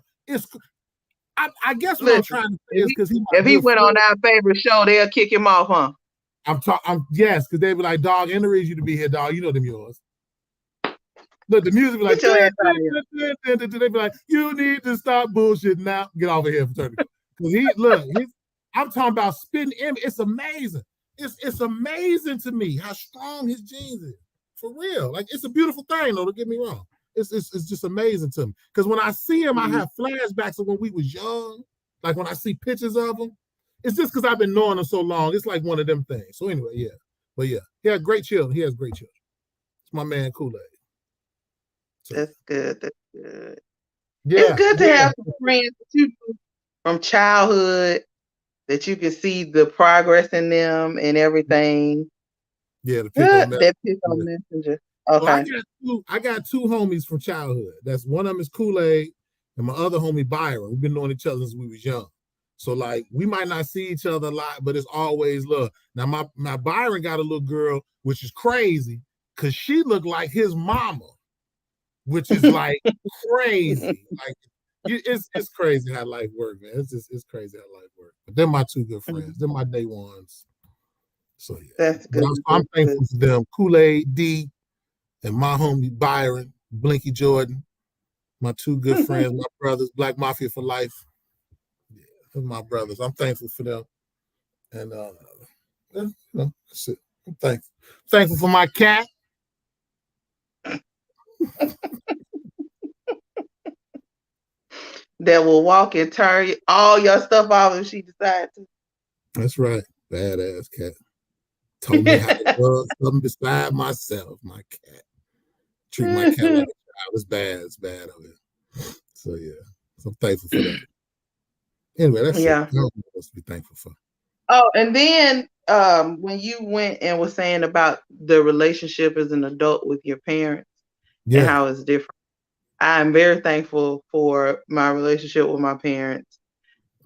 I guess what I'm trying to say is because if he went on our favorite show, they'll kick him off, huh? Yes, because they be like, dog, ain't no reason you to be here, dog. You know them yours. Look, the music be like, they be like, you need to stop bullshit now. Get off of here, fraternity. Because I'm talking about spitting image. It's amazing. It's amazing to me how strong his genes is. For real. Like, it's a beautiful thing, though, don't get me wrong. It's just amazing to me. Because when I see him, I have flashbacks of when we was young. Like when I see pictures of him. It's just because I've been knowing him so long. It's like one of them things. So anyway, yeah. But yeah, he has great children. He has great children. It's my man Kool-Aid. So, that's good. That's good. Yeah, it's good to have some friends from childhood that you can see the progress in them and everything. Yeah, the pick on Messenger. Okay. Well, I got two homies from childhood. That's one of them is Kool-Aid, and my other homie Byron. We've been knowing each other since we was young. So like we might not see each other a lot, but it's always love. Now my Byron got a little girl, which is crazy, because she looked like his mama, which is like crazy. Like it's crazy how life works, man. It's crazy how life works. But they're my two good friends. They're my day ones. So yeah, that's good. I'm thankful for them. Kool-Aid D and my homie Byron, Blinky Jordan, my two good friends, my brothers, Black Mafia for life. My brothers, I'm thankful for them, and that's it. I'm thankful for my cat. That will walk and turn all your stuff off if she decides to. That's right, badass cat. Told me how to love something beside myself. My cat. Treat my cat like a child. It's bad of it. So yeah, so I'm thankful for that. Anyway, that's it. I'm supposed to be thankful for. Oh, and then when you went and was saying about the relationship as an adult with your parents and how it's different, I'm very thankful for my relationship with my parents,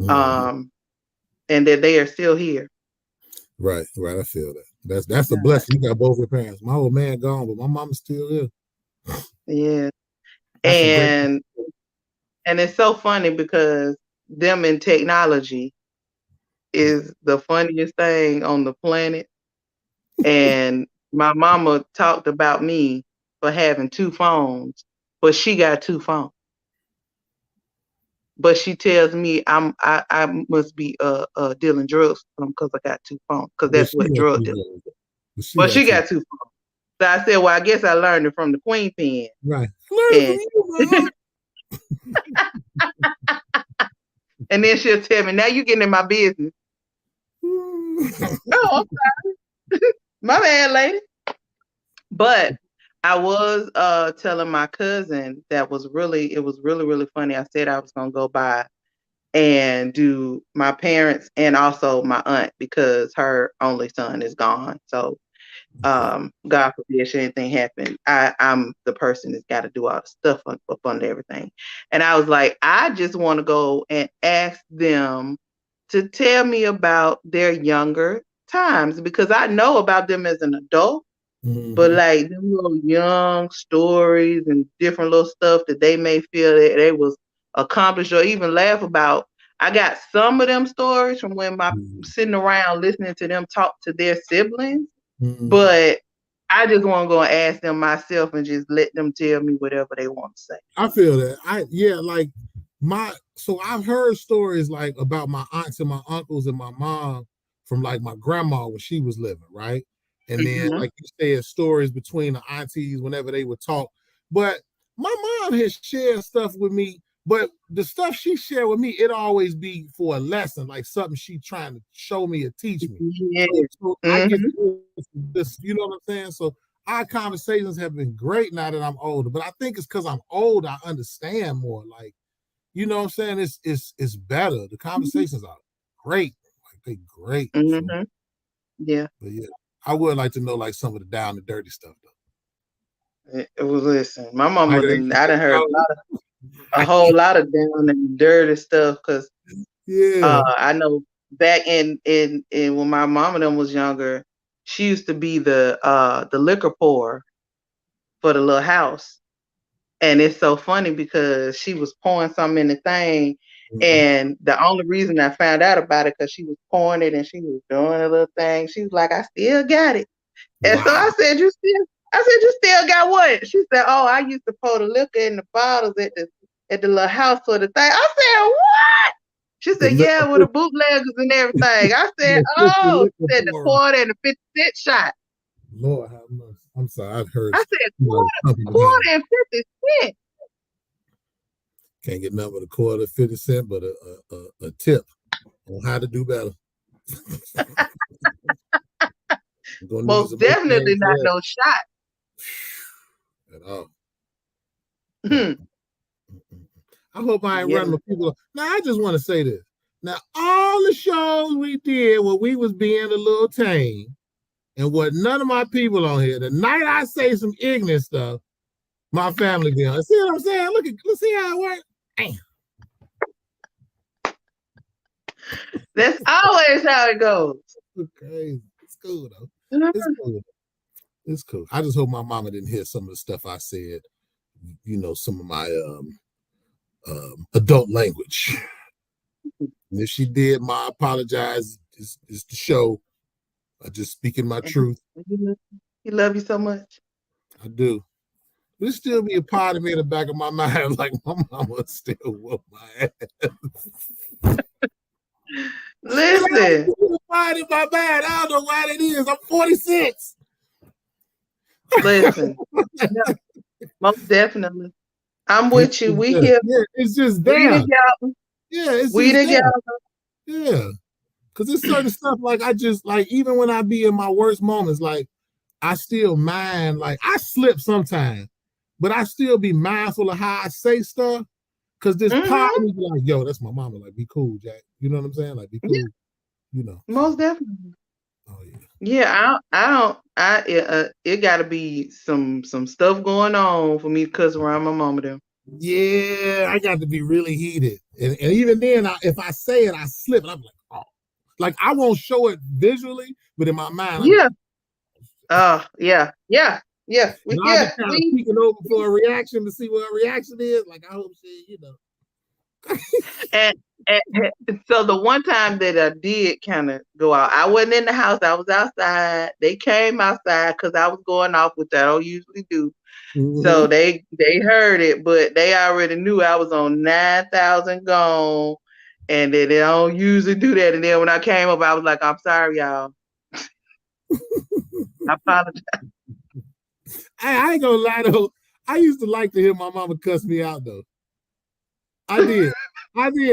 and that they are still here. Right. I feel that. That's a blessing. You got both your parents. My old man gone, but my mama's still here. Yeah, and it's so funny because them in technology is the funniest thing on the planet. And my mama talked about me for having two phones, but she got two phones. But she tells me I must be dealing drugs because I got two phones, because that's what drug dealers do. But she got two phones. So I said, well, I guess I learned it from the Queen Pen. Right. And then she'll tell me, now you getting in my business. Oh, I'm sorry. My bad, lady. But I was telling my cousin it was really, really funny. I said I was gonna go by and do my parents and also my aunt because her only son is gone. So God forbid should anything happen, I'm the person that's got to do all the stuff up under everything. And I was like, I just want to go and ask them to tell me about their younger times, because I know about them as an adult, but like them little young stories and different little stuff that they may feel that they was accomplished or even laugh about. I got some of them stories from when I'm sitting around listening to them talk to their siblings. But I just want to go and ask them myself and just let them tell me whatever they want to say. I feel that. So I've heard stories like about my aunts and my uncles and my mom from like my grandma when she was living, right? And then like you said, stories between the aunties whenever they would talk. But my mom has shared stuff with me, but the stuff she shared with me, it always be for a lesson, like something she trying to show me or teach me. Yeah. So I get this, you know what I'm saying? So our conversations have been great now that I'm older, but I think it's because I'm old, I understand more. Like you know what I'm saying? It's better. The conversations are great. Like they great. Mm-hmm. So, yeah. But yeah, I would like to know like some of the down and dirty stuff though. Well, listen, my mama I done heard a whole lot of down and dirty stuff because I know back in when my mom and them was younger, she used to be the liquor pourer for the little house. And it's so funny because she was pouring something in the thing, and the only reason I found out about it because she was pouring it and she was doing a little thing. She was like, "I still got it," and so I said, "You still got what?" She said, "Oh, I used to pour the liquor in the bottles at the little house for the thing." I said, "What?" She said, "Yeah, with the bootleggers and everything." I said, "Oh," said the quarter and the 50-cent shot. Lord have mercy. I'm sorry, I've heard. I said quarter and 50 cents. Can't get nothing but a quarter, 50 cents, but a tip on how to do better. Most definitely not no shot. At all. I hope I ain't running with people. Now, I just want to say this. Now, all the shows we did when we was being a little tame, and what none of my people on here, the night I say some ignorant stuff, my family be on. See what I'm saying? Let's see how it works. Damn. That's always how it goes. Okay. It's cool though. It's cool. It's cool. I just hope my mama didn't hear some of the stuff I said, you know, some of my adult language. And if she did, I apologize. It's the show. I just speaking my truth. He love you so much. I do. There'll still be a part of me in the back of my mind, like my mama still whoop my ass. Listen. I in my mind. I don't know why that is. I'm 46. Listen. Yeah, most definitely. I'm with you. We here. Yeah, it's just there. Yeah, we together. Yeah. Because there's certain stuff like I just like, even when I be in my worst moments, like I still mind, like I slip sometimes, but I still be mindful of how I say stuff. Because this part of me be like, yo, that's my mama. Like, be cool, Jack. You know what I'm saying? Like, be cool. Yeah. You know. Most definitely. Oh yeah. Yeah, it gotta be some stuff going on for me to cuss around my mama them. Yeah, I got to be really heated. And even then, if I say it, I slip. And I'm like, oh. Like, I won't show it visually, but in my mind, yeah. Yeah. We kind of peeking over for a reaction to see what a reaction is. Like, I hope she, you know. and so the one time that I did kind of go out, I wasn't in the house. I was outside. They came outside because I was going off, which I don't usually do. So they heard it, but they already knew I was on 9,000 gone, and they don't usually do that. And then when I came up, I was like, "I'm sorry, y'all. I apologize." I ain't gonna lie though. I used to like to hear my mama cuss me out though. I did.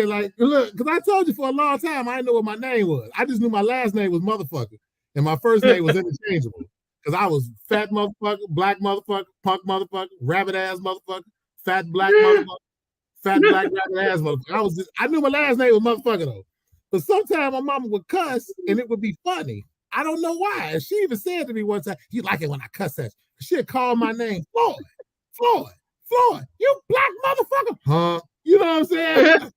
Like, look, because I told you for a long time I didn't know what my name was. I just knew my last name was motherfucker, and my first name was interchangeable. Because I was fat motherfucker, black motherfucker, punk motherfucker, rabbit ass motherfucker, fat black motherfucker, fat black rabbit ass motherfucker. I knew my last name was motherfucker though. But sometimes my mama would cuss and it would be funny. I don't know why. And she even said to me one time, "You like it when I cuss at you." She'd call my name, Floyd, you black motherfucker. Huh? You know what I'm saying?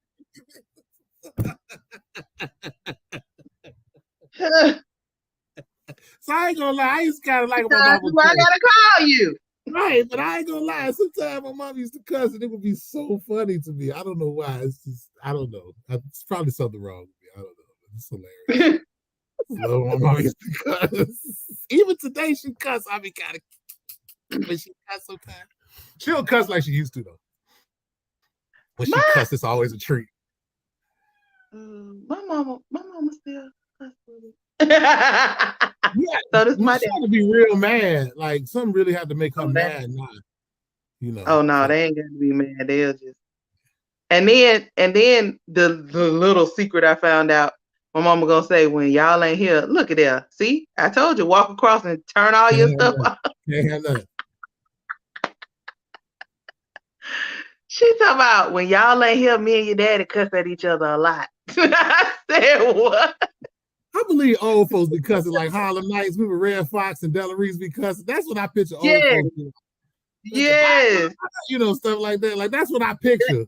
So I ain't gonna lie, I used to kind of like my mama. I gotta call you. Right, but I ain't gonna lie. Sometimes my mom used to cuss and it would be so funny to me. I don't know why. It's just, I don't know. It's probably something wrong with me. I don't know. It's hilarious. So my mom used to cuss. Even today she cuss. I be kind of, when she cuss sometimes. She don't cuss like she used to though. When she cuss, it's always a treat. My mama still cuss with me. Yeah, so this my to be real mad. Like something really had to make her mad now. You know. Oh no, they ain't gonna be mad. They'll just. And then the little secret I found out, my mama gonna say, when y'all ain't here, look at there. See, I told you, walk across and turn all your stuff off. Can't have that. She talking about when y'all ain't here, me and your daddy cuss at each other a lot. I said, what? I believe old folks be cussing like Harlem Nights. We were Red Fox and Della Reese be cussing. That's what I picture old folks doing. Yes. You know, stuff like that. Like, that's what I picture.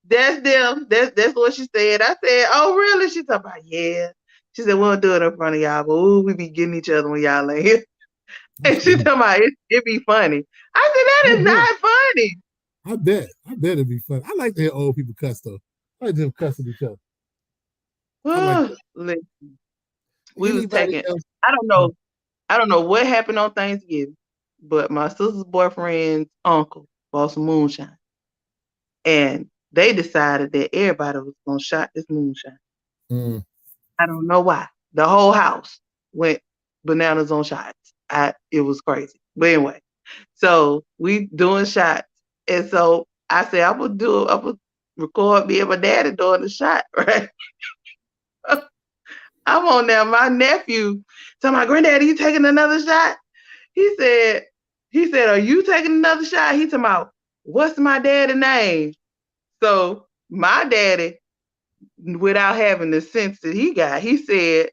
That's them. That's what she said. I said, oh, really? She talking about, yeah. She said, we don't do it in front of y'all, but ooh, we be getting each other when y'all ain't here. And she talking about, it be funny. I said, that is not funny. I bet it'd be fun. I like to hear old people cuss, though. I like them cussing each other. Listen, we was taking, I don't know what happened on Thanksgiving, but my sister's boyfriend's uncle bought some moonshine. And they decided that everybody was going to shot this moonshine. I don't know why. The whole house went bananas on shots. It was crazy. But anyway, so we doing shots. And so I said, I'm going to record me and my daddy doing the shot, right? I'm on there. My nephew told my granddaddy, you taking another shot? He said, are you taking another shot? He talking about, what's my daddy's name? So my daddy, without having the sense that he got, he said,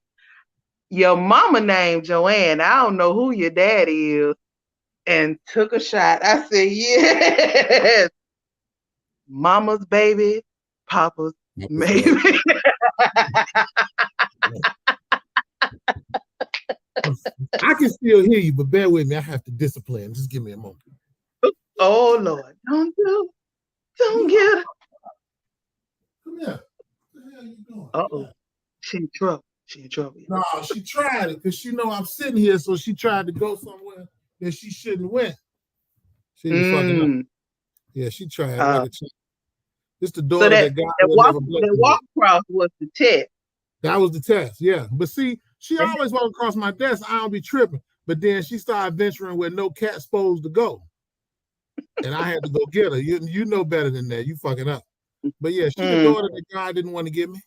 your mama named Joanne. I don't know who your daddy is. And took a shot. I said, yes. Mama's baby, Papa's maybe. I can still hear you, but bear with me. I have to discipline. Just give me a moment. Oh, Lord. Don't get her. Come here. What the hell are you doing? Uh-oh. She in trouble. No, she tried it because she know I'm sitting here, so she tried to go somewhere that she shouldn't went. She was fucking up. Yeah, she tried. It's the daughter that got the walk across was the test. That was the test, yeah. But see, she always walk across my desk. I don't be tripping. But then she started venturing where no cat's supposed to go. And I had to go get her. You know better than that. You fucking up. But yeah, she's the daughter that God didn't want to give me.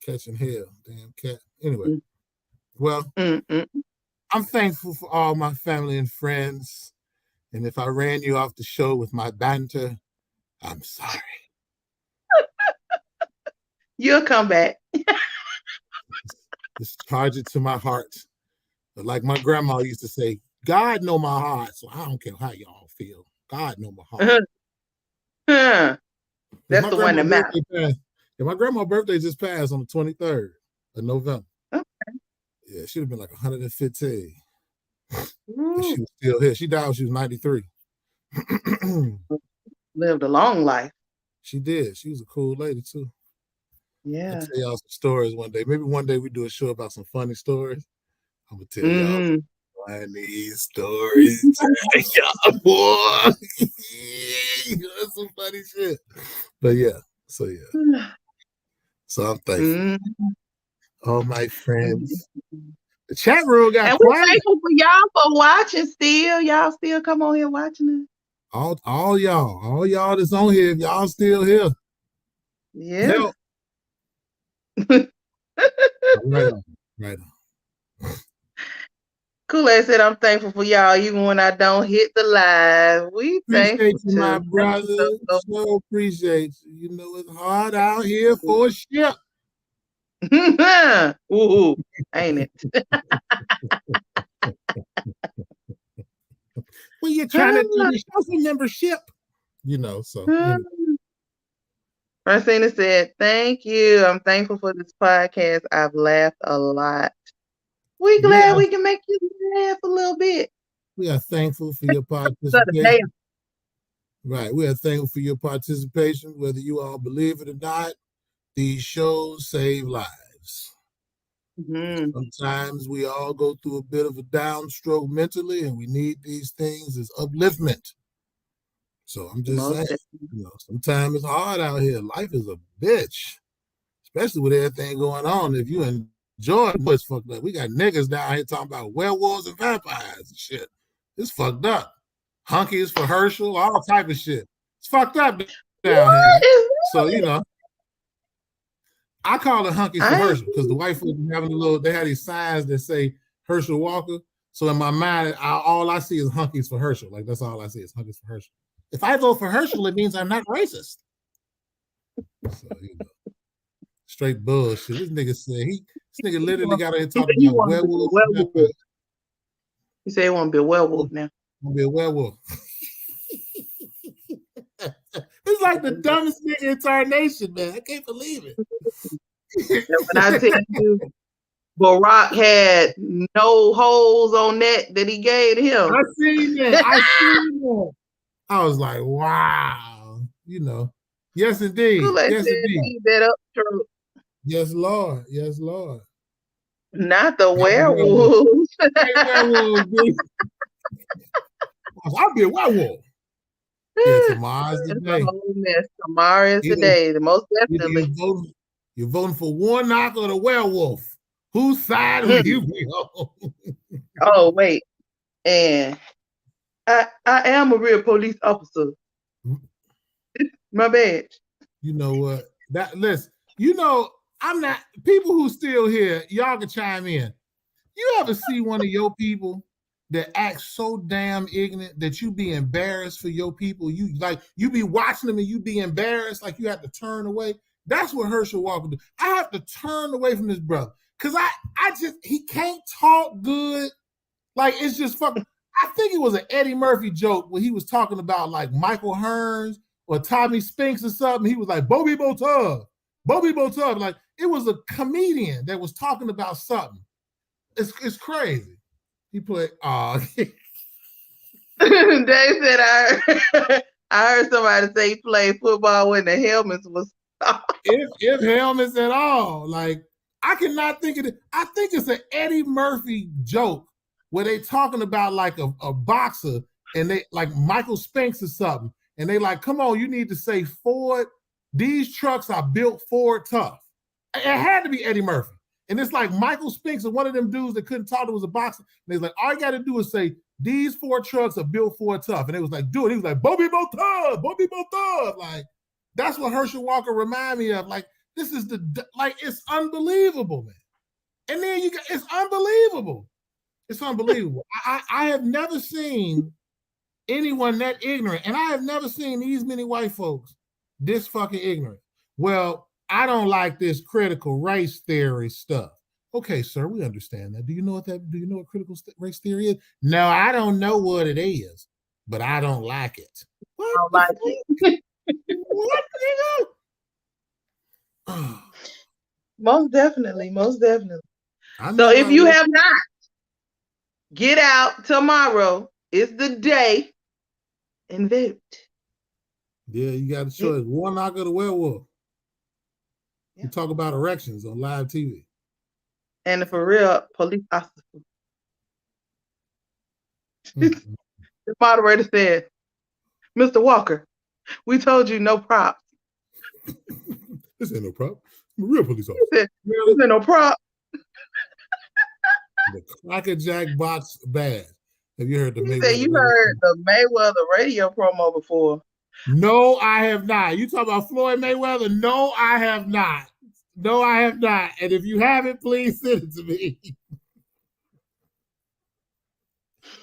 Catching hell, damn cat. Anyway, well, I'm thankful for all my family and friends. And if I ran you off the show with my banter, I'm sorry. You'll come back. Just charge it to my heart. But like my grandma used to say, God know my heart, so I don't care how y'all feel. God know my heart. That's the one that matters. Yeah, my grandma's birthday just passed on the 23rd of November. Okay. Yeah, she'd have been like 115. She was still here. She died when she was 93. Lived a long life. She did. She was a cool lady too. Yeah. I'll tell y'all some stories one day. Maybe one day we do a show about some funny stories. I'm gonna tell y'all funny stories. Y'all boy. That's some funny shit. But yeah. So yeah. So I'm thankful. All my friends. The chat room got quiet. We're thankful for y'all for watching still. Y'all still come on here watching us. All y'all that's on here, if y'all still here. Yeah. Right on. Kool-Aid said, I'm thankful for y'all, even when I don't hit the live. We appreciate you, my brother. So appreciate you. You know, it's hard out here for a ship. Ooh, ain't it? Well, you're trying to do the social membership. You know, so. Francina said, thank you. I'm thankful for this podcast. I've laughed a lot. We glad we can make you laugh a little bit. We are thankful for your participation. Right. We are thankful for your participation. Whether you all believe it or not, these shows save lives. Sometimes we all go through a bit of a downstroke mentally, and we need these things as upliftment. So I'm just saying, you know, sometimes it's hard out here. Life is a bitch, especially with everything going on. If you enjoy it, it's fucked up. We got niggas down here talking about werewolves and vampires and shit. It's fucked up. Hunkies for Herschel, all type of shit. It's fucked up down here. So, you know, I call it hunkies for Herschel because the white folks having they had these signs that say Herschel Walker. So in my mind, all I see is hunkies for Herschel. Like that's all I see is hunkies for Herschel. If I vote for Herschel, it means I'm not racist. So straight bullshit. This nigga said this nigga literally got out here talking about werewolves. He said he want to be a werewolf now. Want to be a werewolf. It's like the dumbest nigga incarnation, man. I can't believe it. When I tell you, Barack had no holes on that he gave him. I seen that. I was like, wow. Yes, indeed. Yes, indeed. That up, true. Yes, Lord. Yes, Lord. Not the werewolves. I'll be a werewolf. Yeah, tomorrow's the day. Tomorrow is the day. The most definitely. You're voting for Warnock or the werewolf. Whose side will you be on? Oh, wait. And I am a real police officer. My badge. You know what? Listen, I'm not, people who still here, y'all can chime in. You ever see one of your people that acts so damn ignorant that you be embarrassed for your people? You be watching them and you be embarrassed, like you have to turn away. That's what Herschel Walker do. I have to turn away from this brother because he can't talk good. Like it's just fucking. I think it was an Eddie Murphy joke where he was talking about like Michael Hearns or Tommy Spinks or something. He was like Bobby Botub. Like it was a comedian that was talking about something. It's crazy. He played. Dave said I heard somebody say he played football when the helmets was. if helmets at all, like I cannot think of it. I think it's an Eddie Murphy joke where they talking about like a boxer and they like Michael Spinks or something, and they like, come on, you need to say Ford. These trucks are built Ford tough. It had to be Eddie Murphy, and it's like Michael Spinks and one of them dudes that couldn't talk that was a boxer. And he's like, all you got to do is say these Ford trucks are built Ford tough, and it was like, do it. He was like, Bobby Botub, like. That's what Herschel Walker remind me of. Like, this is it's unbelievable, man. And then it's unbelievable. It's unbelievable. I have never seen anyone that ignorant, and I have never seen these many white folks this fucking ignorant. Well, I don't like this critical race theory stuff. Okay, sir, we understand that. Do you know what critical race theory is? No, I don't know what it is, but I don't like it. What? I don't like it. What, nigga? Most definitely. So if you have not, get out tomorrow. It's the day and vote. Yeah, you got a choice. Warnock or the werewolf. Yeah. You talk about erections on live TV. And for real, police officer. Mm-hmm. The moderator said, Mr. Walker, we told you no props. This ain't no prop. I'm a real police officer. This ain't no prop. The Cracker Jack box bad. Have you heard the Mayweather? You heard the Mayweather radio promo before. No, I have not. You talking about Floyd Mayweather? No, I have not. And if you haven't, please send it to me.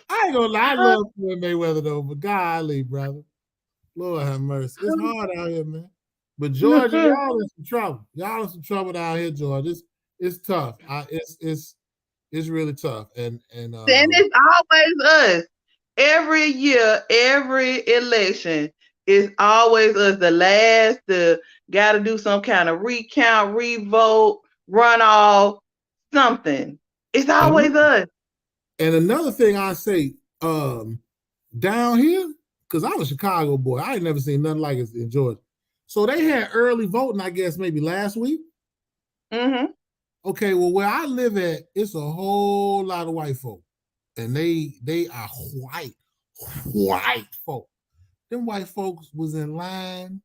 I ain't gonna lie, I love Floyd Mayweather though, but golly, brother. Lord have mercy. It's hard out here, man. But Georgia, y'all in some trouble. Y'all in some trouble out here, Georgia. It's tough. It's really tough. And it's always us. Every year, every election, it's always us. The last, got to do some kind of recount, revote, runoff, something. It's always us. And another thing I say, down here, because I'm a Chicago boy, I ain't never seen nothing like it in Georgia. So they had early voting, I guess, maybe last week. Mm-hmm. Okay, well, where I live at, it's a whole lot of white folk. And they are white folk. Them white folks was in line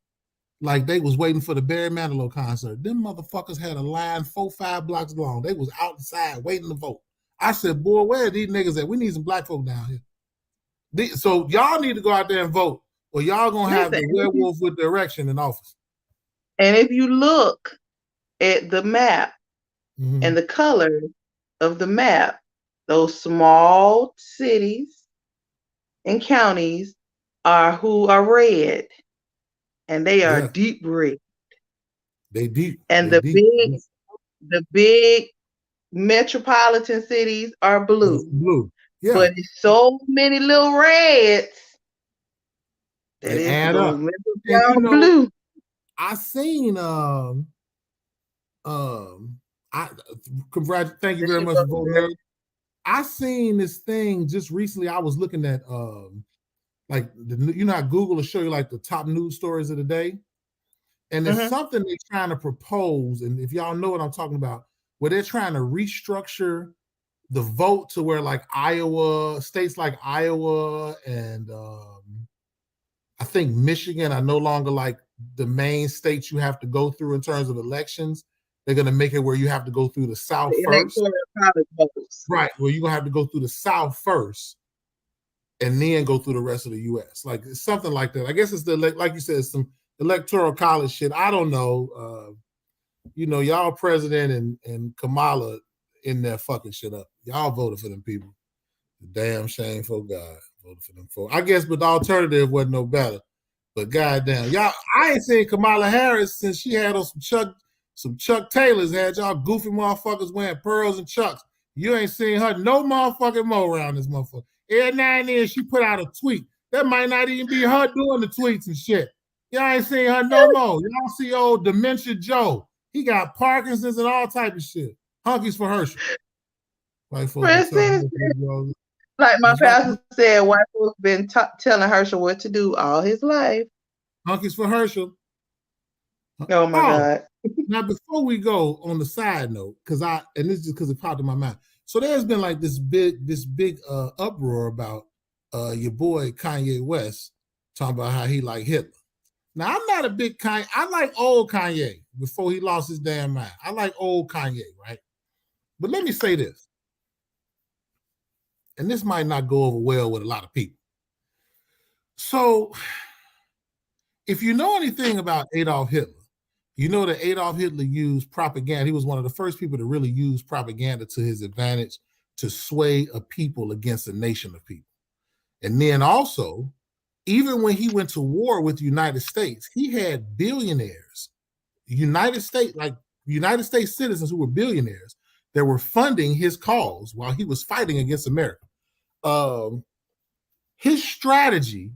like they was waiting for the Barry Manilow concert. Them motherfuckers had a line 4-5 blocks long. They was outside waiting to vote. I said, boy, where are these niggas at? We need some black folk down here. So y'all need to go out there and vote, or y'all gonna have the werewolf with the erection in office. And if you look at the map and the color of the map, those small cities and counties who are red, and they are deep red. They deep. And they the big metropolitan cities are blue. Blue. Yeah. But it's so many little reds that they it's add up. Down blue. I seen thank you very much for voting. I seen this thing just recently. I was looking at like you know how Google will show you like the top news stories of the day. And it's something they're trying to propose, and if y'all know what I'm talking about, where they're trying to restructure the vote to where like states like Iowa and I think Michigan are no longer like the main states you have to go through in terms of elections. They're going to make it where you have to go through the South first. Right, where you're going to have to go through the South first and then go through the rest of the U.S. Like it's something like that. I guess it's like you said, some electoral college shit. I don't know. You know, y'all president and Kamala in there fucking shit up. Y'all voted for them people. Damn shameful God voted for them folks. I guess, but the alternative wasn't no better. But goddamn, y'all, I ain't seen Kamala Harris since she had on some Chuck Taylors. Had y'all goofy motherfuckers wearing pearls and chucks. You ain't seen her no motherfucking more around this motherfucker. Every now and then she put out a tweet. That might not even be her doing the tweets and shit. Y'all ain't seen her no more. Y'all see old Dementia Joe. He got Parkinson's and all type of shit. Hunkies for Herschel. White folks like my pastor said, white folks been telling Herschel what to do all his life. Hunkies for Herschel. Oh my God. Now before we go on the side note, and this is just because it popped in my mind. So there's been like this big uproar about your boy Kanye West talking about how he like Hitler. Now I'm not a big Kanye. I like old Kanye before he lost his damn mind. I like old Kanye, right? But let me say this, and this might not go over well with a lot of people. So if you know anything about Adolf Hitler, you know that Adolf Hitler used propaganda. He was one of the first people to really use propaganda to his advantage to sway a people against a nation of people. And then also, even when he went to war with the United States, he had billionaires, United States citizens who were billionaires that were funding his cause while he was fighting against America. His strategy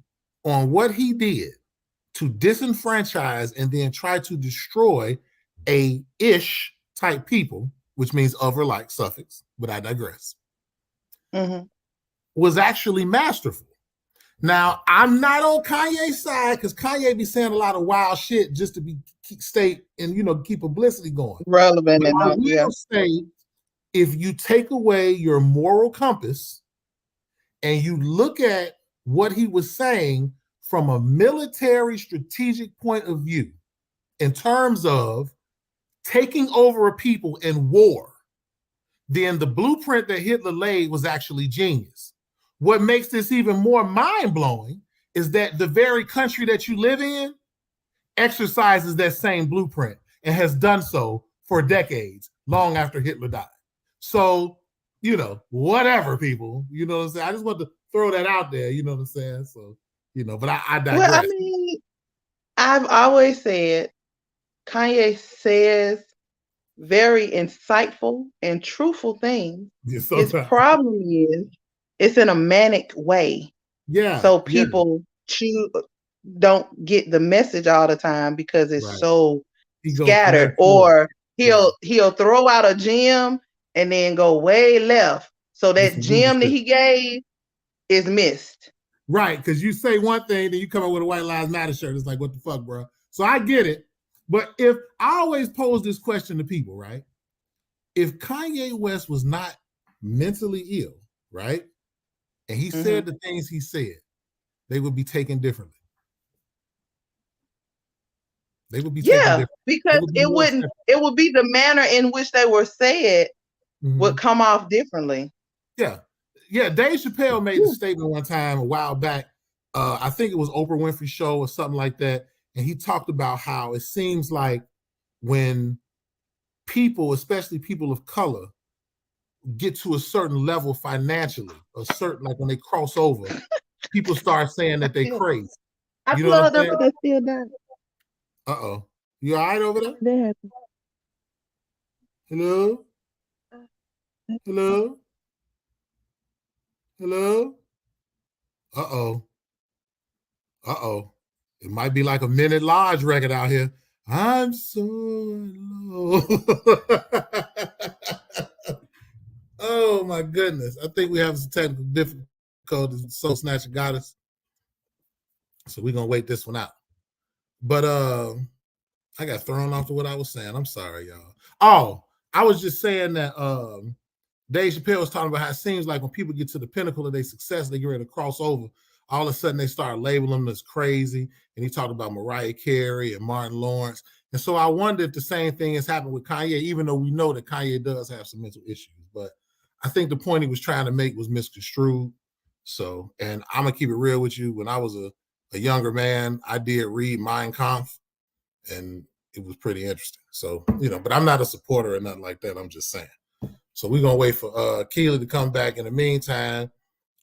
on what he did to disenfranchise and then try to destroy a ish type people, which means of or like suffix, but I digress, was actually masterful. Now, I'm not on Kanye's side because Kanye be saying a lot of wild shit just to stay and keep publicity going. Relevant. But I will say, if you take away your moral compass and you look at what he was saying from a military strategic point of view, in terms of taking over a people in war, then the blueprint that Hitler laid was actually genius. What makes this even more mind-blowing is that the very country that you live in exercises that same blueprint and has done so for decades, long after Hitler died. So, whatever, people, you know what I'm saying? I just want to throw that out there, you know what I'm saying? So, but I digress. Well, I mean, I've always said Kanye says very insightful and truthful things. His problem is it's in a manic way. Yeah. So people don't get the message all the time because it's so scattered. Or he'll throw out a gem and then go way left. So that gem that he gave is missed. Right, because you say one thing, then you come up with a White Lives Matter shirt. It's like, what the fuck, bro? So I get it. But if I always pose this question to people, right? If Kanye West was not mentally ill, right? And he said the things he said, they would be taken differently. They would be taken differently. Because it would be the manner in which they were said would come off differently. Yeah. Yeah, Dave Chappelle made a statement one time a while back. I think it was Oprah Winfrey Show or something like that. And he talked about how it seems like when people, especially people of color, get to a certain level financially, like when they cross over, people start saying that they crazy. You know what I'm saying? But they still down. Uh-oh. You all right over there? That happened. Hello? Hello? Hello? Uh-oh. Uh-oh. It might be like a Minute Lodge record out here. I'm so low. Oh my goodness. I think we have some technical difficulties. Soul Snatcher got us. So we're gonna wait this one out. But I got thrown off to what I was saying. I'm sorry, y'all. Oh, I was just saying that Dave Chappelle was talking about how it seems like when people get to the pinnacle of their success, they get ready to cross over. All of a sudden, they start labeling them as crazy. And he talked about Mariah Carey and Martin Lawrence. And so I wonder if the same thing has happened with Kanye, even though we know that Kanye does have some mental issues. But I think the point he was trying to make was misconstrued. So, and I'm going to keep it real with you. When I was a younger man, I did read Mein Kampf, and it was pretty interesting. So, but I'm not a supporter or nothing like that. I'm just saying. So we're going to wait for Keely to come back. In the meantime,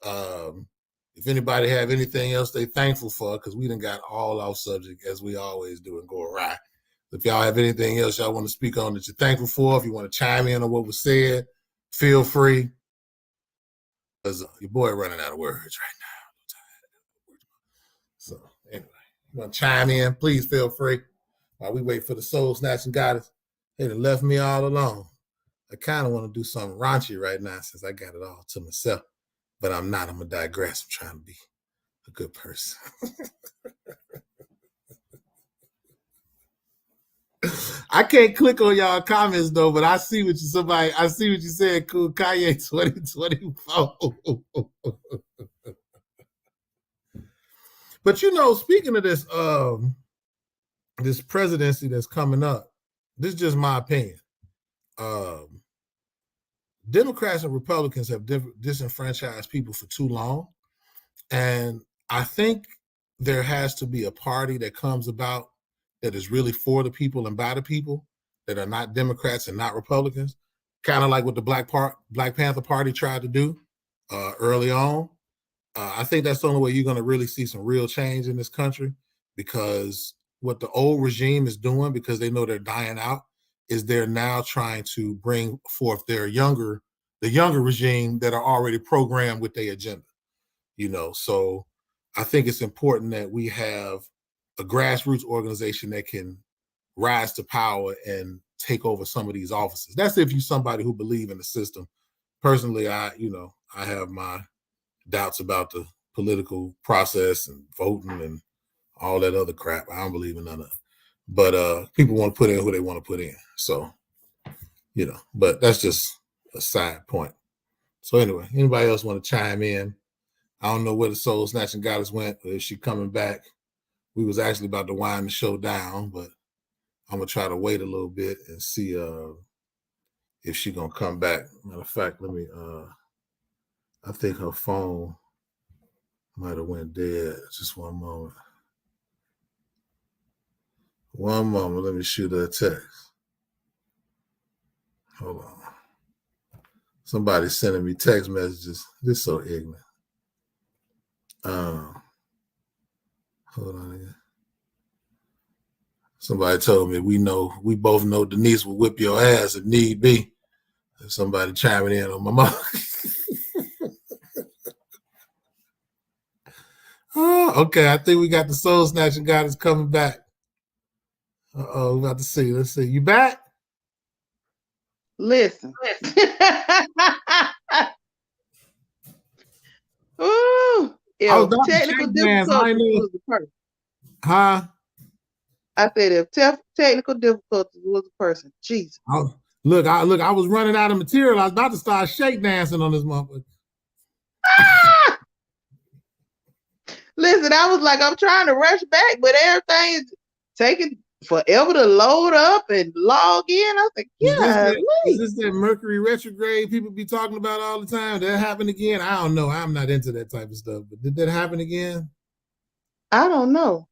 if anybody have anything else they thankful for, because we done got all off subject as we always do and go awry. If y'all have anything else y'all want to speak on that you're thankful for, if you want to chime in on what was said, feel free. Because your boy running out of words right now. So anyway, you want to chime in, please feel free. While we wait for the Soul Snatching Goddess, they done left me all alone. I kind of want to do something raunchy right now since I got it all to myself. But I'm not. I'm going to digress. I'm trying to be a good person. I can't click on y'all comments though, but I see what you said, cool. Kanye 2024. But speaking of this this presidency that's coming up, this is just my opinion. Democrats and Republicans have disenfranchised people for too long. And I think there has to be a party that comes about that is really for the people and by the people, that are not Democrats and not Republicans, kind of like what the Black Panther Party tried to do early on. I think that's the only way you're going to really see some real change in this country, because what the old regime is doing, because they know they're dying out, is they're now trying to bring forth the younger regime that are already programmed with their agenda. So I think it's important that we have a grassroots organization that can rise to power and take over some of these offices. That's if you're somebody who believes in the system. Personally, I have my doubts about the political process and voting and all that other crap. I don't believe in none of it. But people want to put in who they want to put in. So, but that's just a side point. So anyway, anybody else want to chime in? I don't know where the Soul Snatching Goddess went, or is she coming back? We was actually about to wind the show down, but I'm going to try to wait a little bit and see if she's going to come back. Matter of fact, let me, I think her phone might have went dead. Just one moment. Let me shoot her a text. Hold on. Somebody's sending me text messages. This is so ignorant. Hold on again. Somebody told me we both know Denise will whip your ass if need be. If somebody chiming in on my mom. Oh, okay. I think we got the Soul Snatching Goddess coming back. Uh-oh, we're about to see. Let's see. You back? Listen. Ooh, if technical difficulties was a person. Huh? I said if technical difficulties was a person. Jesus. Look, I was running out of material. I was about to start shake dancing on this motherfucker. Listen, I was like, I'm trying to rush back, but everything is taking forever to load up and log in. I was like, yeah. Is this that Mercury retrograde people be talking about all the time? Did that happen again? I don't know. I'm not into that type of stuff. But did that happen again? I don't know.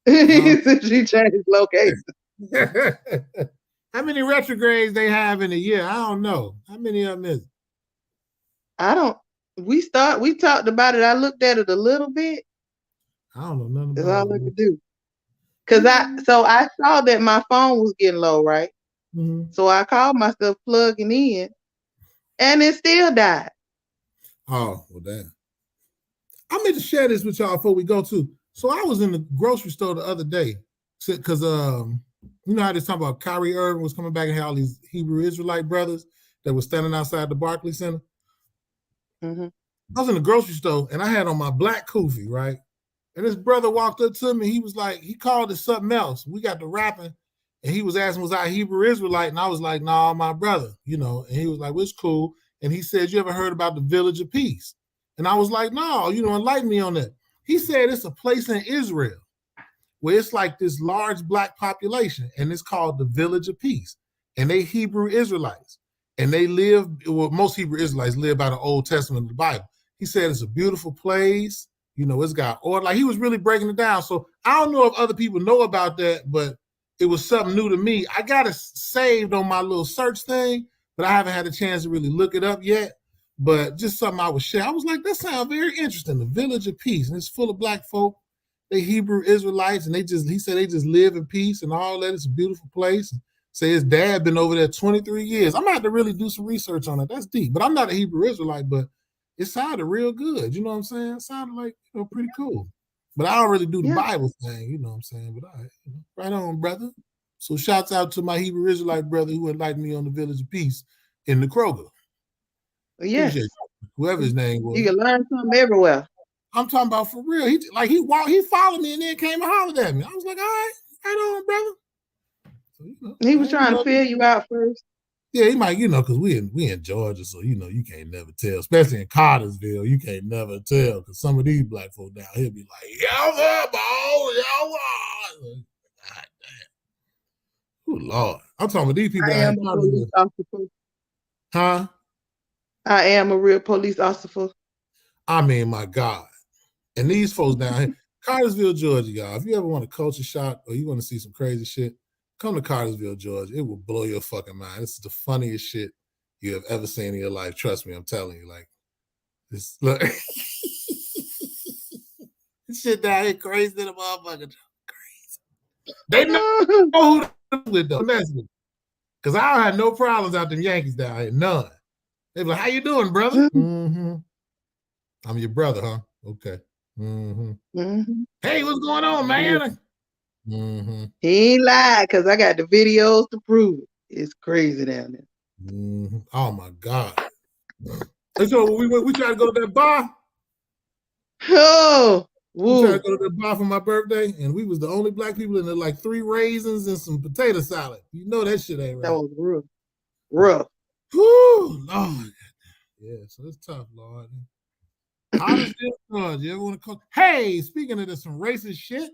She changed location. How many retrogrades they have in a year? I don't know. How many of them is it? I don't. We talked about it. I looked at it a little bit. I don't know nothing That's about all I it. could do. Cause I saw that my phone was getting low, right? Mm-hmm. So I called myself plugging in, and it still died. Oh, well, damn. I meant to share this with y'all before we go to. So I was in the grocery store the other day because you know how they talking about Kyrie Irving was coming back and had all these Hebrew Israelite brothers that were standing outside the Barclays Center. Mm-hmm. I was in the grocery store and I had on my black kufi, right? And this brother walked up to me. He was like, he called it something else. We got to rapping, and he was asking, was I Hebrew Israelite? And I was like, nah, my brother, you know. And he was like, well, it's cool. And he said, you ever heard about the Village of Peace? And I was like, no, you know, enlighten me on that. He said it's a place in Israel where it's like this large black population, and it's called the Village of Peace. And they Hebrew Israelites. And they live, well, most Hebrew Israelites live by the Old Testament of the Bible. He said it's a beautiful place. You know, it's got order. Like he was really breaking it down. So I don't know if other people know about that, but it was something new to me. I got it saved on my little search thing, but I haven't had a chance to really look it up yet. But just something I would share. I was like, that sounds very interesting. The Village of Peace, and it's full of black folk. They Hebrew Israelites, and he said they just live in peace and all that. It's a beautiful place. Say his dad been over there 23 years. I'm gonna have to really do some research on it. That's deep. But I'm not a Hebrew Israelite, but it sounded real good. You know what I'm saying? It sounded like, you know, pretty cool. But I don't really do the Bible thing, you know what I'm saying? But right on, brother. So shouts out to my Hebrew Israelite brother who enlightened me on the Village of Peace in the Kroger. Yes. Whoever his name was. You can learn something everywhere. I'm talking about for real. He followed me and then came and hollered at me. I was like, all right on, brother. So, you know, he was trying to fill you out first. Yeah, he might, you know, because we in Georgia, so you know you can't never tell, especially in Cartersville, you can't never tell because some of these black folk down here be like, yo, ball, yo, God damn. Oh Lord, I'm talking about these people. I am a police officer. Huh? I am a real police officer. I mean, my God. And these folks down here, Cartersville, Georgia, y'all. If you ever want a culture shock or you want to see some crazy shit, come to Cartersville, Georgia. It will blow your fucking mind. This is the funniest shit you have ever seen in your life. Trust me, I'm telling you. Like, this, look. This shit down here crazy than a motherfucker. Crazy. They know who to with, though. Because I don't have no problems out them Yankees down here. None. They be like, how you doing, brother? Mm-hmm. I'm your brother, huh? Okay. Mm-hmm. Mm-hmm. Hey, what's going on, man? Mm-hmm. He ain't lied because I got the videos to prove it. It's crazy down there. Mm-hmm. Oh my God. And so we try to go to that bar. Oh, we tried to go to that bar for my birthday, and we was the only black people in there, like 3 raisins and some potato salad. You know that shit ain't right. That was rough. Rough. Whew, Lord. Yeah, so it's tough, Lord. Honestly, you ever want to call? Hey, speaking of this, some racist shit,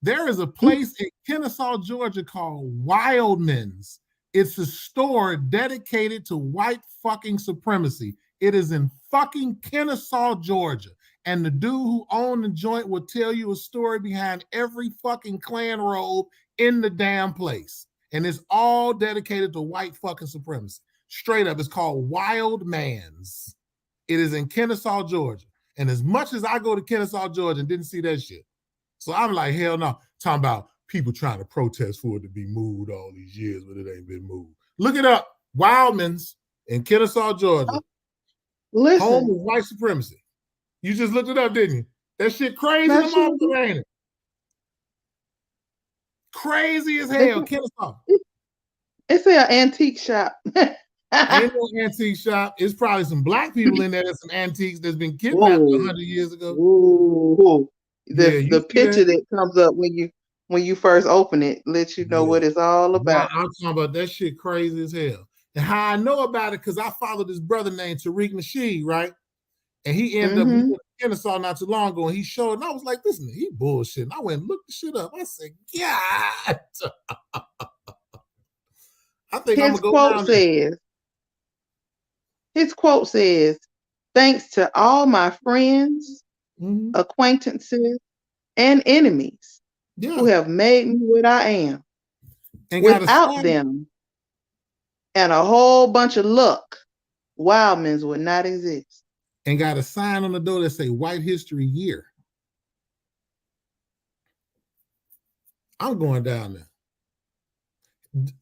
there is a place in Kennesaw, Georgia called Wildman's. It's a store dedicated to white fucking supremacy. It is in fucking Kennesaw, Georgia. And the dude who owned the joint will tell you a story behind every fucking Klan robe in the damn place. And it's all dedicated to white fucking supremacy. Straight up, it's called Wildman's. It is in Kennesaw, Georgia. And as much as I go to Kennesaw, Georgia and didn't see that shit, so I'm like, hell no. Talking about people trying to protest for it to be moved all these years, but it ain't been moved. Look it up. Wildman's in Kennesaw, Georgia. Listen. Home of white supremacy. You just looked it up, didn't you? That shit crazy, ain't it? Crazy as hell, Kennesaw. It's an antique shop. Ain't no antique shop. It's probably some black people in there that's some antiques that's been kidnapped 100 years ago. Ooh. The picture that comes up when you first open it lets you know what it's all about. I'm talking about that shit crazy as hell. And how I know about it, because I followed this brother named Tariq Nasheed, right? And he ended up in Kennesaw not too long ago, and he showed, and I was like, listen, he bullshit. And I went and looked the shit up. I said, God. I think I'm gonna go down there. His quote says, thanks to all my friends, acquaintances, and enemies who have made me what I am. And without them, and a whole bunch of luck, Wildman's would not exist. And got a sign on the door that say White History Year. I'm going down there.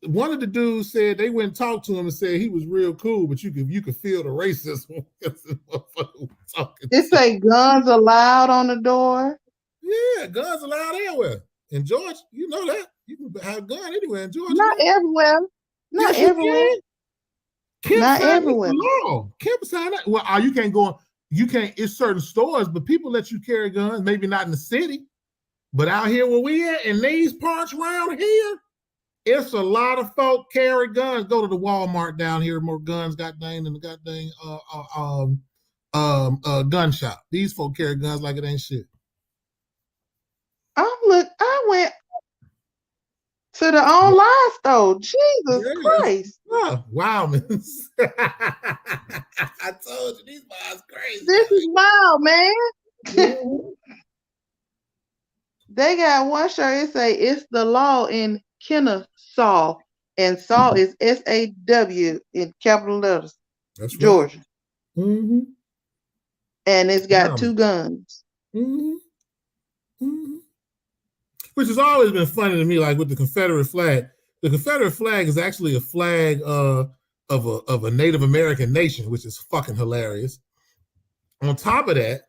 One of the dudes said they went and talked to him and said he was real cool, but you could feel the racism. It say guns allowed on the door. Yeah, guns allowed everywhere. In Georgia, you know that. You can have a gun anywhere in Georgia. Not everywhere. Not everywhere. Not everywhere. Kemp signed that. Well, you can't go. You can't. It's certain stores, but people let you carry guns. Maybe not in the city, but out here where we at in these parts around here, it's a lot of folk carry guns. Go to the Walmart down here, more guns got dang in the goddamn gun shop. These folk carry guns like it ain't shit. I went to the online store. Jesus Christ. Oh, wow, man. I told you these boys crazy. This is wild, man. They got one shirt, it say it's the law in Kennesaw. And Saw is SAW in capital letters. That's right. Georgia. Mm-hmm. And it's got 2 guns. Mm-hmm. Mm-hmm. Which has always been funny to me, like with the Confederate flag. The Confederate flag is actually a flag of a Native American nation, which is fucking hilarious. On top of that,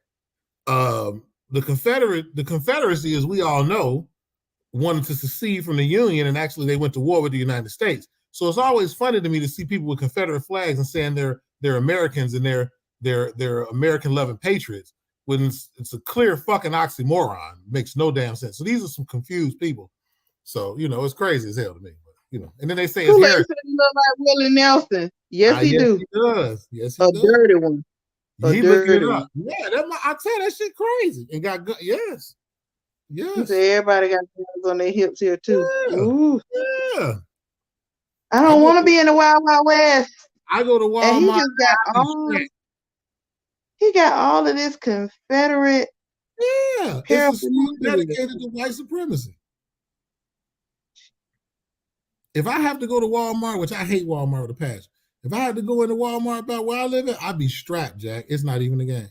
the Confederacy, as we all know, wanted to secede from the Union, and actually they went to war with the United States. So it's always funny to me to see people with Confederate flags and saying they're Americans and they're American-loving patriots, when it's a clear fucking oxymoron. Makes no damn sense. So these are some confused people. So, it's crazy as hell to me. But, and then they say it's Kool-Aid said he look like Willie Nelson. Yes, he do. He does. Yes, he does. Dirty one. He looked it up. Yeah, I tell you, that shit crazy. And got good. Yes. Yes. Everybody got hands on their hips here too. Yeah. Ooh. Yeah. I don't want to be in the Wild Wild West. I go to Walmart. And he got all of this Confederate. Yeah. It's a school dedicated to white supremacy. If I have to go to Walmart, which I hate Walmart with a passion, if I had to go into Walmart about where I live at, I'd be strapped, Jack. It's not even a game.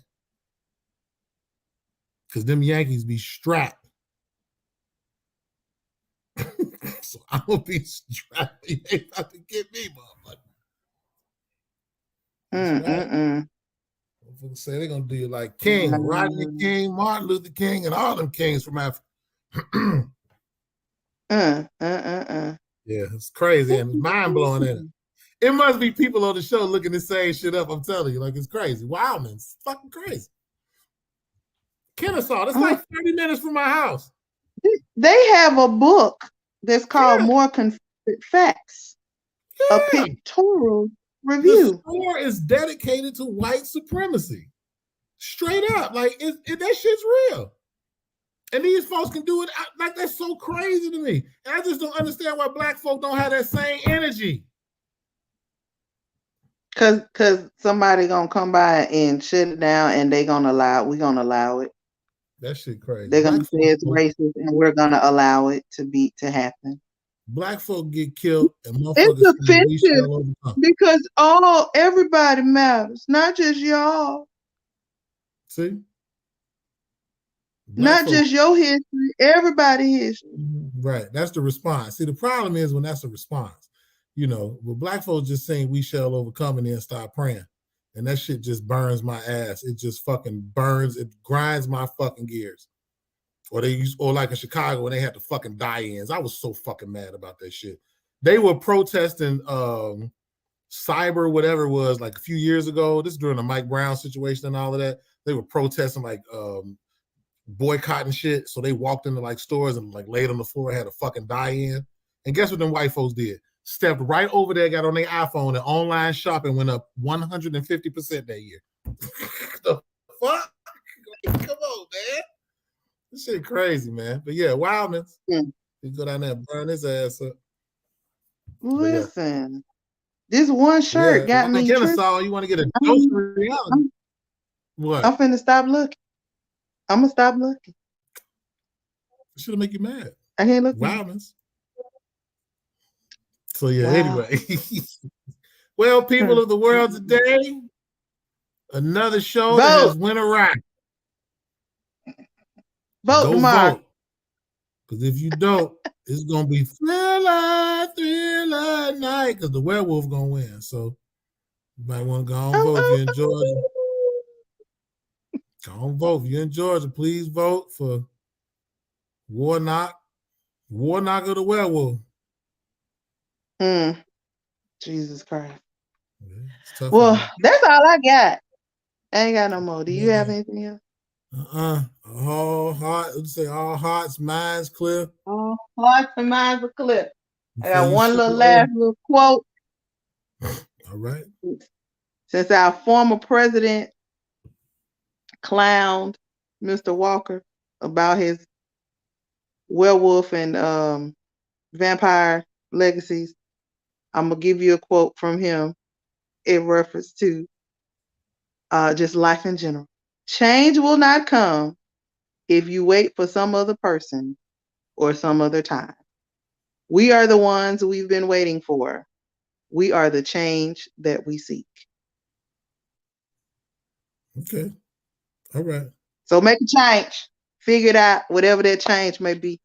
Because them Yankees be strapped. So I'm going to be strapped. They ain't about to get me, motherfucker. Motherfuckers say they're going to do you like King, Rodney King, Martin Luther King, and all them kings from Africa. Yeah, it's crazy and it's mind-blowing, isn't it? It must be people on the show looking the same shit up. I'm telling you, like, it's crazy. Wow, man, it's fucking crazy. Kennesaw, that's like 30 minutes from my house. They have a book that's called More Confederate Facts, a pictorial review. The store is dedicated to white supremacy. Straight up. Like, that shit's real. And these folks can do it. Like, that's so crazy to me. And I just don't understand why black folk don't have that same energy. Cause somebody gonna come by and shut it down, and we're gonna allow it. That shit crazy. They're gonna say it's racist, and we're gonna allow it to happen. Black folk get killed, and it's offensive because everybody matters, not just y'all. See, not just your history, everybody's history. Right. That's the response. See, the problem is when that's a response. With black folks just saying we shall overcome and then start praying. And that shit just burns my ass. It just fucking burns. It grinds my fucking gears. Or like in Chicago when they had the fucking die-ins. I was so fucking mad about that shit. They were protesting cyber, whatever it was, like a few years ago. This is during the Mike Brown situation and all of that. They were protesting like boycotting shit. So they walked into like stores and like laid on the floor, had a fucking die-in. And guess what them white folks did? Stepped right over there, got on their iPhone, and online shopping went up 150% that year. The fuck? Come on, man. This shit crazy, man. But yeah, Wildman's. You go down there and burn his ass up. Listen, this one shirt got me. Kennesaw, you want to get a dose of reality? What? I'm finna stop looking. I'm gonna stop looking. It should make you mad. I can't look. Wildman's. So yeah, anyway. Well, people of the world today, another show that has went awry. Vote tomorrow. Vote. Because if you don't, it's gonna be thriller night. Because the werewolf gonna win. So you might want to go on vote if you're in Georgia. Go on vote if you're in Georgia. Please vote for Warnock of the werewolf. Jesus Christ. Yeah, well, that's all I got. I ain't got no more. Do you have anything else? All hearts, minds clear. All hearts and minds are clear. I got one last little quote. All right. Since our former president clowned Mr. Walker about his werewolf and vampire legacies, I'm gonna give you a quote from him in reference to just life in general. Change will not come if you wait for some other person or some other time. We are the ones we've been waiting for. We are the change that we seek. Okay. All right. So make a change. Figure it out, whatever that change may be.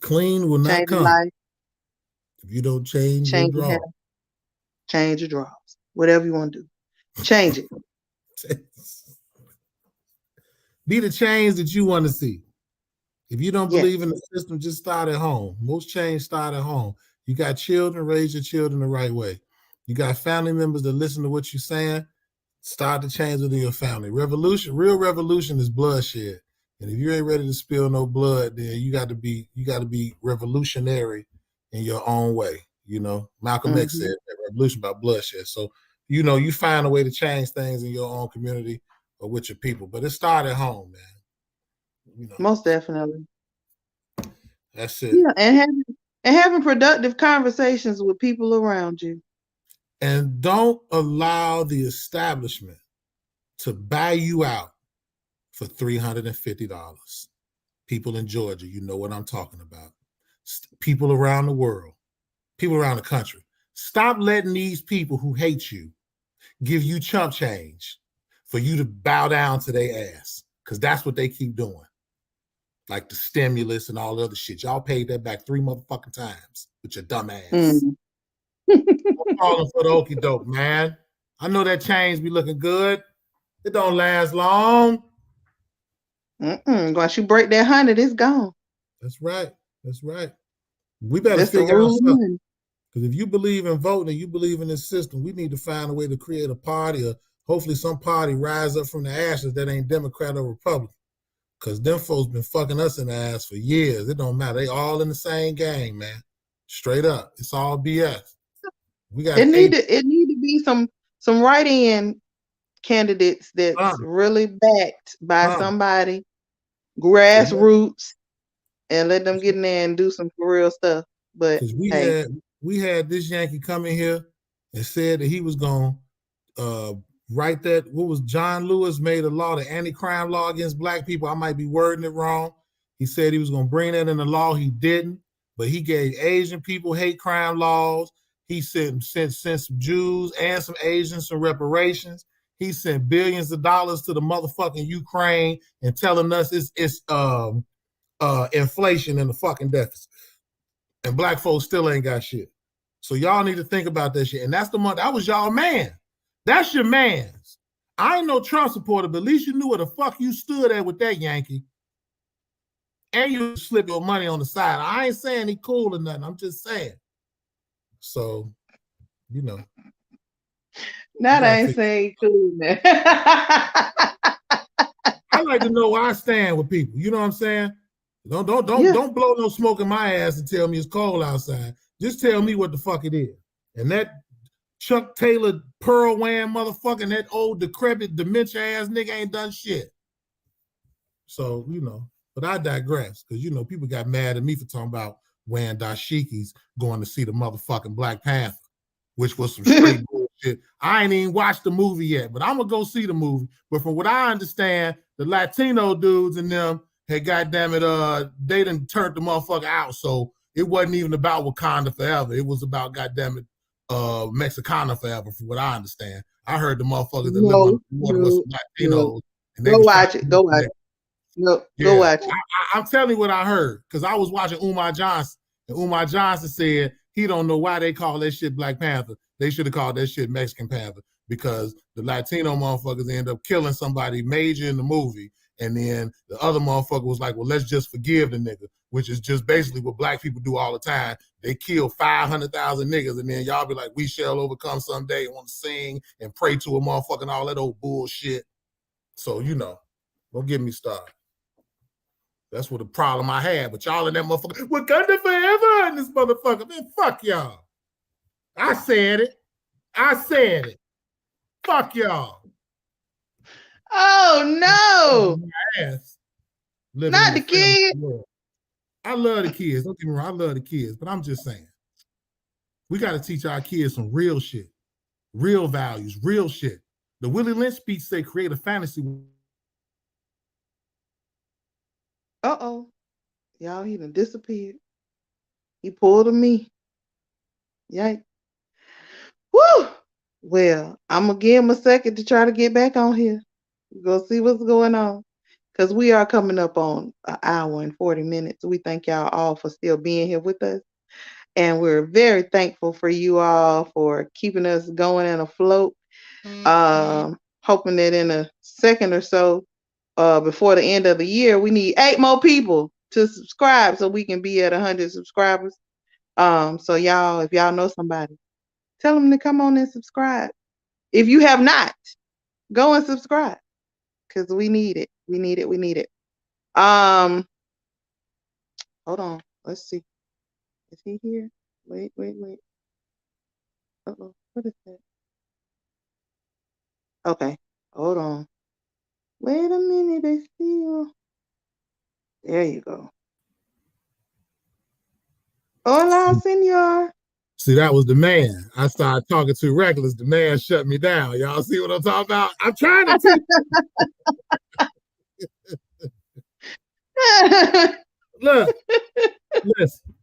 Clean will not change come life. If you don't change your draw. Change your draws. Whatever you want to do. Change it. Be the change that you want to see. If you don't believe in the system, just start at home. Most change start at home. You got children, raise your children the right way. You got family members that listen to what you're saying, start the change within your family. Real revolution is bloodshed. And if you ain't ready to spill no blood, then you got to be revolutionary in your own way. You know, Malcolm X said that revolution about bloodshed. So, you know, you find a way to change things in your own community or with your people. But it started at home, man. You know, most definitely. That's it. Yeah, and having productive conversations with people around you. And don't allow the establishment to buy you out for $350. People in Georgia, you know what I'm talking about. People around the world, people around the country. Stop letting these people who hate you give you chump change for you to bow down to their ass, because that's what they keep doing. Like the stimulus and all the other shit. Y'all paid that back 3 motherfucking times with your dumb ass. I'm calling for the okie doke, man. I know that change be looking good. It don't last long. Once you break that 100, it's gone. That's right. That's right. We better figure out something. Because if you believe in voting and you believe in this system, we need to find a way to create a party, or hopefully some party rise up from the ashes that ain't Democrat or Republican. Because them folks been fucking us in the ass for years. It don't matter. They all in the same game, man. Straight up. It's all BS. We got it need to be some write-in candidates that's really backed by somebody, grassroots, and let them get in there and do some for real stuff. But we had this Yankee come in here and said that he was going to write that. What was John Lewis made a law, the anti-crime law against black people. I might be wording it wrong. He said he was going to bring that in the law. He didn't, but he gave Asian people hate crime laws. He sent some Jews and some Asians some reparations. He sent billions of dollars to the motherfucking Ukraine and telling us it's inflation in the fucking deficit. And black folks still ain't got shit. So y'all need to think about that shit. And that's the month. That was y'all man. That's your man's. I ain't no Trump supporter, but at least you knew where the fuck you stood at with that Yankee. And you slip your money on the side. I ain't saying he cool or nothing. I'm just saying. So, you know. That ain't saying cool, man. I like to know where I stand with people. You know what I'm saying? Don't blow no smoke in my ass and tell me it's cold outside. Just tell me what the fuck it is. And that Chuck Taylor pearl wearing motherfucker, that old decrepit dementia ass nigga ain't done shit. So, you know, but I digress, because, you know, people got mad at me for talking about wearing dashikis going to see the motherfucking Black Panther, which was some straight bullshit. I ain't even watched the movie yet, but I'm gonna go see the movie. But from what I understand, the Latino dudes and them had, goddamn it, they done turned the motherfucker out. So it wasn't even about Wakanda Forever. It was about, goddammit, Mexicana Forever, from what I understand. I heard the motherfuckers that live on the water was Latinos. And they go watch it. Go watch it. No, yeah. Go watch it. I'm telling you what I heard, because I was watching Umar Johnson, and Umar Johnson said he don't know why they call that shit Black Panther. They should have called that shit Mexican Panther, because the Latino motherfuckers end up killing somebody major in the movie. And then the other motherfucker was like, well, let's just forgive the nigga, which is just basically what black people do all the time. They kill 500,000 niggas, and then y'all be like, we shall overcome someday, and want to sing and pray to a motherfucker and all that old bullshit. So, don't get me started. That's what the problem I had. But y'all in that motherfucker, Wakanda forever in this motherfucker. Man, fuck y'all. I said it. Fuck y'all. Oh, no. Ass. Not the kids. I love the kids. Don't get me wrong. I love the kids. But I'm just saying, we got to teach our kids some real shit, real values, real shit. The Willie Lynch speech said create a fantasy. Uh-oh. Y'all, he done disappeared. He pulled a me. Yikes. Woo! Well, I'm going to give him a second to try to get back on here. Go see what's going on. Because we are coming up on an hour and 40 minutes. We thank y'all all for still being here with us. And we're very thankful for you all for keeping us going and afloat. Hoping that in a second or so, before the end of the year, we need 8 more people to subscribe so we can be at 100 subscribers. So y'all, if y'all know somebody, tell them to come on and subscribe. If you have not, go and subscribe, because we need it. We need it. Hold on. Let's see. Is he here? Wait. Uh-oh. What is that? Okay. Hold on. Wait a minute. They still. There you go. Hola, senor. See, that was the man. I started talking too reckless. The man shut me down. Y'all see what I'm talking about? I'm trying to teach. Look, listen.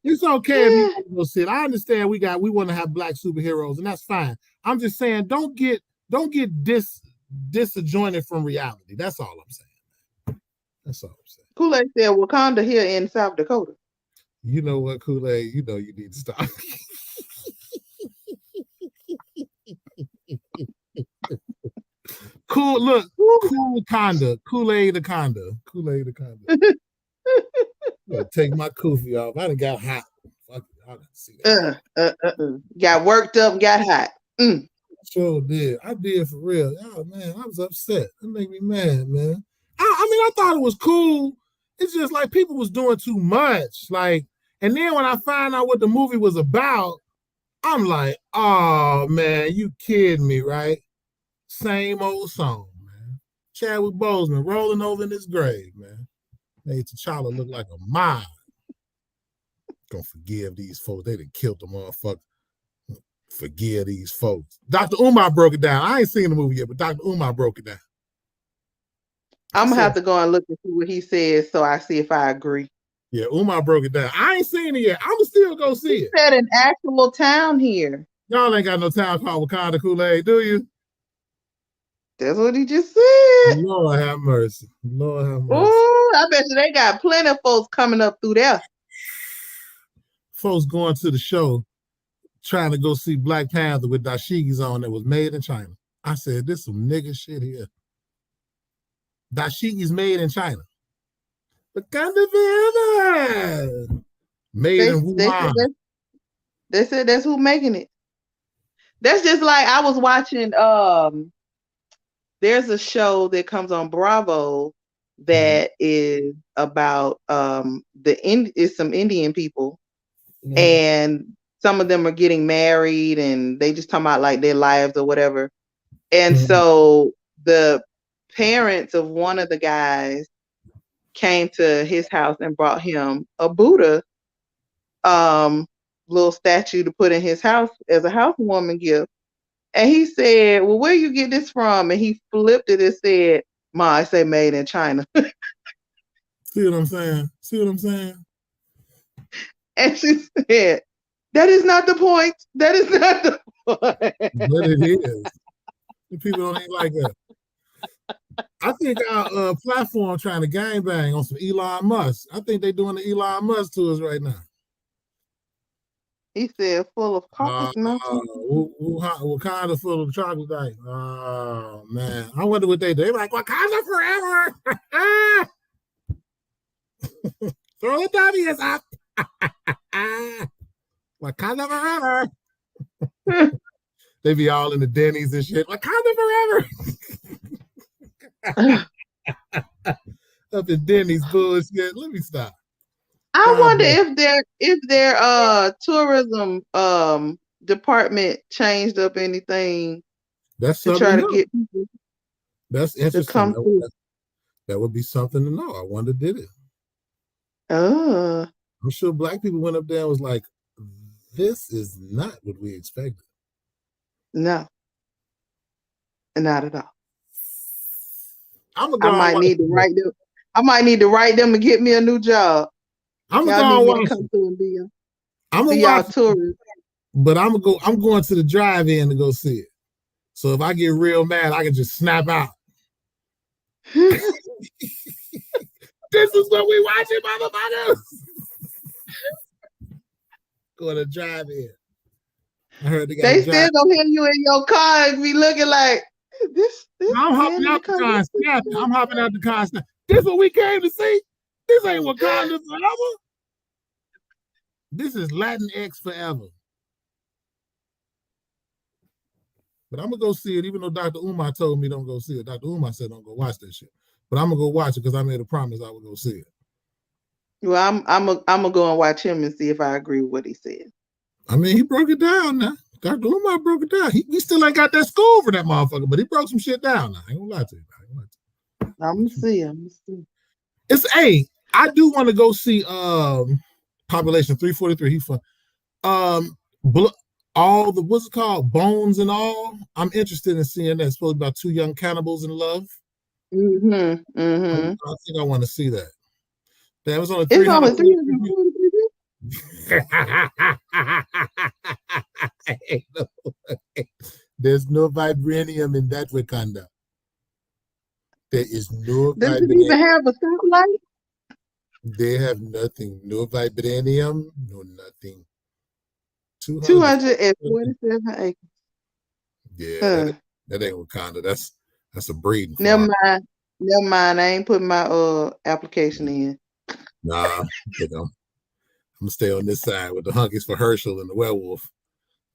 It's okay if you go sit. I understand we want to have black superheroes, and that's fine. I'm just saying, don't get disjointed from reality. That's all I'm saying. Kool-Aid said Wakanda here in South Dakota. You know what, Kool-Aid? You know you need to stop. Cool Conda. Kool-Aid the Conda. Take my kufi off. I done got hot. Fuck it. I didn't see that. Got worked up, got hot. Sure did. I did, for real. Oh man, I was upset. That made me mad, man. I thought it was cool. It's just like people was doing too much. Like, and then when I find out what the movie was about, I'm like, oh man, you kidding me, right? Same old song, man. Chadwick Boseman rolling over in his grave, man. Made T'Challa look like a mime. Gonna forgive these folks. They done killed the motherfucker. Forgive these folks. Dr. Umar broke it down. I ain't seen the movie yet, but Dr. Umar broke it down. I'm gonna have to go and look and see what he says, so I see if I agree. Yeah, Umar broke it down. I ain't seen it yet. I'm still gonna see it. He said an actual town here. Y'all ain't got no town called Wakanda, Kool-Aid, do you? That's what he just said. Lord have mercy. Ooh, I bet you they got plenty of folks coming up through there. Folks going to the show trying to go see Black Panther with dashikis on that was made in China. I said, this some nigga shit here. Dashikis made in China. Wakanda forever. Made in Wuhan. They said that's who making it. That's just like I was watching. There's a show that comes on Bravo that is about it's some Indian people, and some of them are getting married, and they just talk about like their lives or whatever. And so the parents of one of the guys came to his house and brought him a Buddha little statue to put in his house as a housewarming gift. And he said, well, where you get this from? And he flipped it and said, Ma, I say made in China. See what I'm saying? And she said, that is not the point. That is not the point. But it is. People don't ain't like that. I think our platform trying to gangbang on some Elon Musk. I think they're doing the Elon Musk to us right now. He said, full of coffee mountain. Wakanda full of chocolate ice. Oh man, I wonder what they do. They're like Wakanda forever. Throw the W's up. Wakanda forever. They be all in the Denny's and shit. Wakanda forever. Up in Denny's bullshit. Let me stop. I wonder if their tourism department changed up anything that's to try to get people. That's interesting. That would be something to know. I wonder did it. I'm sure black people went up there and was like, this is not what we expected. No. Not at all. I might need to write them. I might need to write them and get me a new job. I'm gonna come through and be y'all tourist. But I'm going to the drive-in to go see it. So if I get real mad, I can just snap out. This is what we watching, motherfuckers. Go to drive-in. I heard they still gonna hear you in your car and be looking like this. I'm hopping out the car and snapping. I'm hopping out the car and snapping. This what we came to see? This ain't Wakanda forever. This is Latinx forever. But I'm gonna go see it, even though Dr. Umar told me don't go see it. Dr. Umar said don't go watch that shit. But I'm gonna go watch it because I made a promise I would go see it. Well, I'm gonna go and watch him and see if I agree with what he said. I mean, he broke it down now. Dr. Umar broke it down. He still ain't got that school for that motherfucker, but he broke some shit down now. I ain't gonna lie to you. I'm gonna see. I do want to go see Population 343. He fun. All the what's it called? Bones and all. I'm interested in seeing that. It's supposed to be about two young cannibals in love. I think I want to see that. That was on a 300. There's no vibranium in that Wakanda. There is no. Does it even have a satellite? They have nothing. No vibranium. No nothing. 247 acres. Yeah, that ain't Wakanda. That's a breeding farm. Never mind. I ain't putting my application in. Nah, I'm gonna stay on this side with the hunkies for Herschel and the werewolf.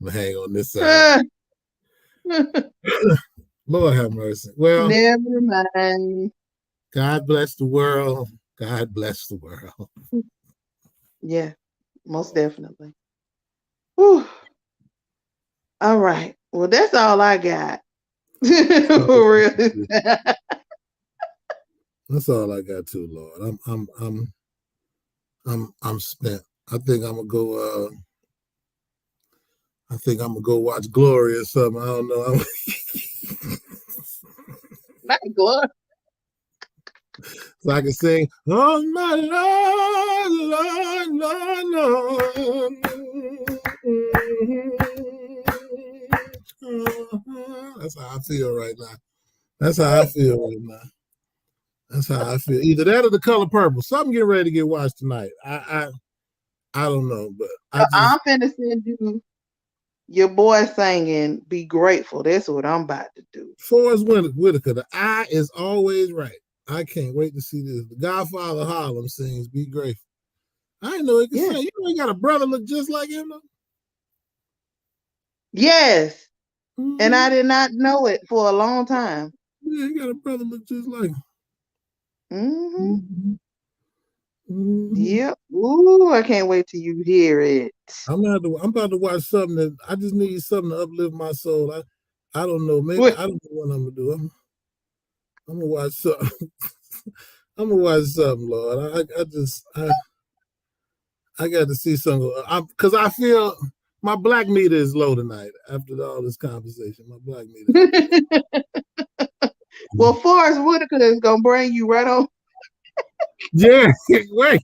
I'm gonna hang on this side. Lord have mercy. Well, never mind. God bless the world. God bless the world. Yeah, most definitely. Whew. All right. Well, that's all I got. For real. That's all I got too, Lord. I'm spent. I think I'm gonna go. I think I'm gonna go watch Glory or something. I don't know. Not Glory. So I can sing, oh my Lord, Lord. That's how I feel right now. That's how I feel. Either that or The Color Purple. Something getting ready to get watched tonight. I don't know, but I'm finna send you your boy singing "Be Grateful." That's what I'm about to do. Forrest Whitaker, the eye is always right. I can't wait to see this. The Godfather Harlem sings "Be Grateful." I didn't know he could sing. You know he got a brother look just like him though? Yes. Mm-hmm. And I did not know it for a long time. Yeah, he got a brother look just like him. Mm-hmm. Mm-hmm. Yep. Ooh, I can't wait till you hear it. I'm about to watch something that I just need something to uplift my soul. I don't know. Maybe I don't know what I'm gonna do. I'm gonna watch something. I'm gonna watch something, Lord. I got to see something because I feel my black meter is low tonight after all this conversation. My black meter. Well, Forrest Whitaker is gonna bring you right on. Yeah, wait.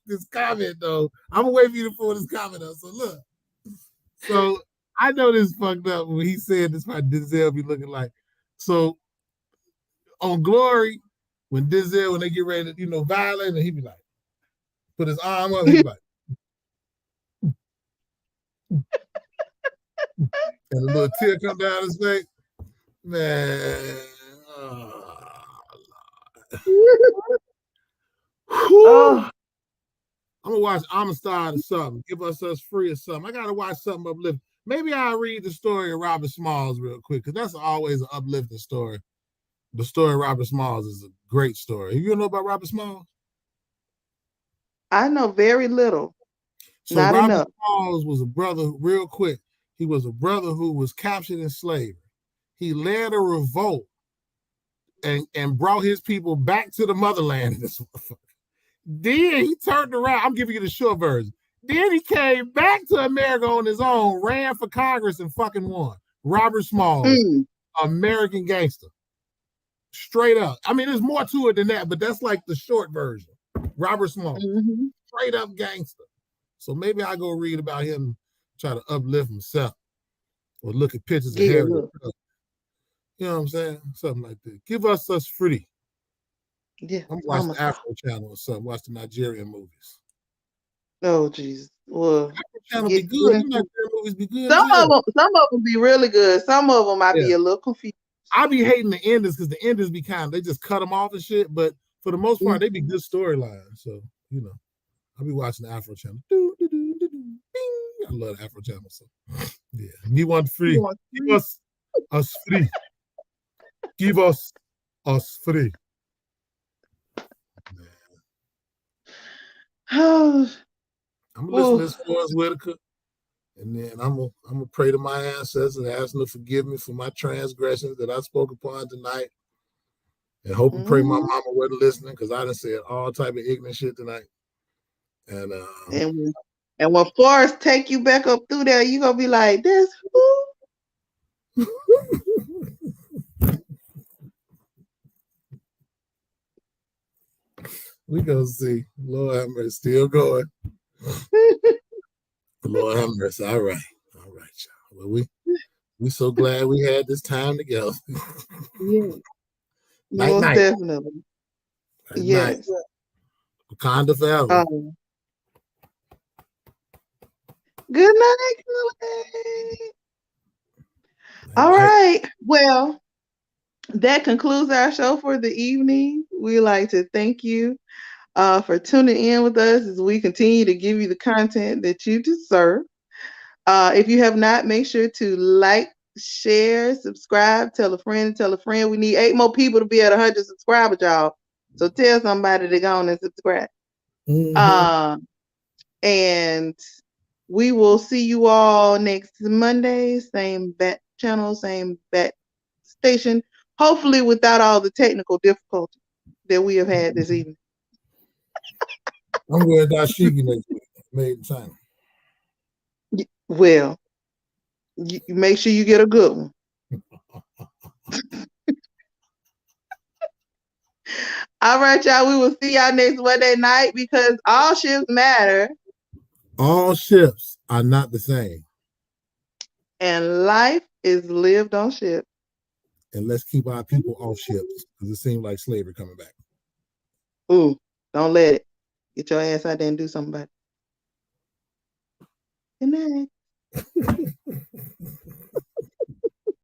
This comment though. I'm gonna wait for you to pull this comment up. So look. So I know this fucked up when he said this might Denzel be looking like. So on Glory, when they get ready to, violate, and he be like, put his arm up, he be like, and a little tear come down his face. Man. Oh. I'm gonna watch Amistad or something. Give us free or something. I gotta watch something uplifting. Maybe I'll read the story of Robert Smalls real quick, because that's always an uplifting story. The story of Robert Smalls is a great story. You know about Robert Smalls? I know very little. So not Robert enough. Smalls was a brother, real quick. He was a brother who was captured in slavery. He led a revolt and brought his people back to the motherland. Then he turned around. I'm giving you the short version. Then he came back to America on his own, ran for Congress, and fucking won. Robert Smalls, American gangster. Straight up. I mean, there's more to it than that, but that's like the short version. Robert Smalls, straight up gangster. So maybe I go read about him, try to uplift himself, or look at pictures of Harry. You know what I'm saying? Something like that. Give us free. Yeah, I'm watching the Afro Channel or something. Watch the Nigerian movies. Oh Jesus! Well, Afro Channel be good. Nigerian movies be good. Some of them be really good. Some of them I be a little confused. I be hating the enders because the enders be they just cut them off and shit. But for the most part, they be good storylines. So I'll be watching the Afro Channel. I love the Afro Channel. So yeah, me one free. Give us free. Give us free. I'm gonna listen to this Forest Whitaker, and then I'm gonna pray to my ancestors and ask them to forgive me for my transgressions that I spoke upon tonight, and hope and pray my mama wasn't listening, because I done said all type of ignorant shit tonight. And when Forrest take you back up through there, you gonna be like, "This who?" We gonna see. Lord have mercy, still going. Lord have mercy. All right, y'all. Well, we so glad we had this time together. Yeah, most definitely. Yes. Wakanda forever. Good night, Chloe. All right. Well, that concludes our show for the evening. We'd like to thank you for tuning in with us as we continue to give you the content that you deserve. If you have not, make sure to like, share, subscribe, tell a friend, tell a friend. We need 8 more people to be at 100 subscribers, y'all. So tell somebody to go on and subscribe. And we will see you all next Monday, same bat channel, same bat station, hopefully without all the technical difficulties that we have had this evening. I'm going to Dashiki next week. Made in China. Well, you make sure you get a good one. All right, y'all. We will see y'all next Monday night, because all ships matter. All ships are not the same. And life is lived on ships. And let's keep our people off ships, because it seems like slavery coming back. Ooh, don't let it. Get your ass out there and do something about it. Good night.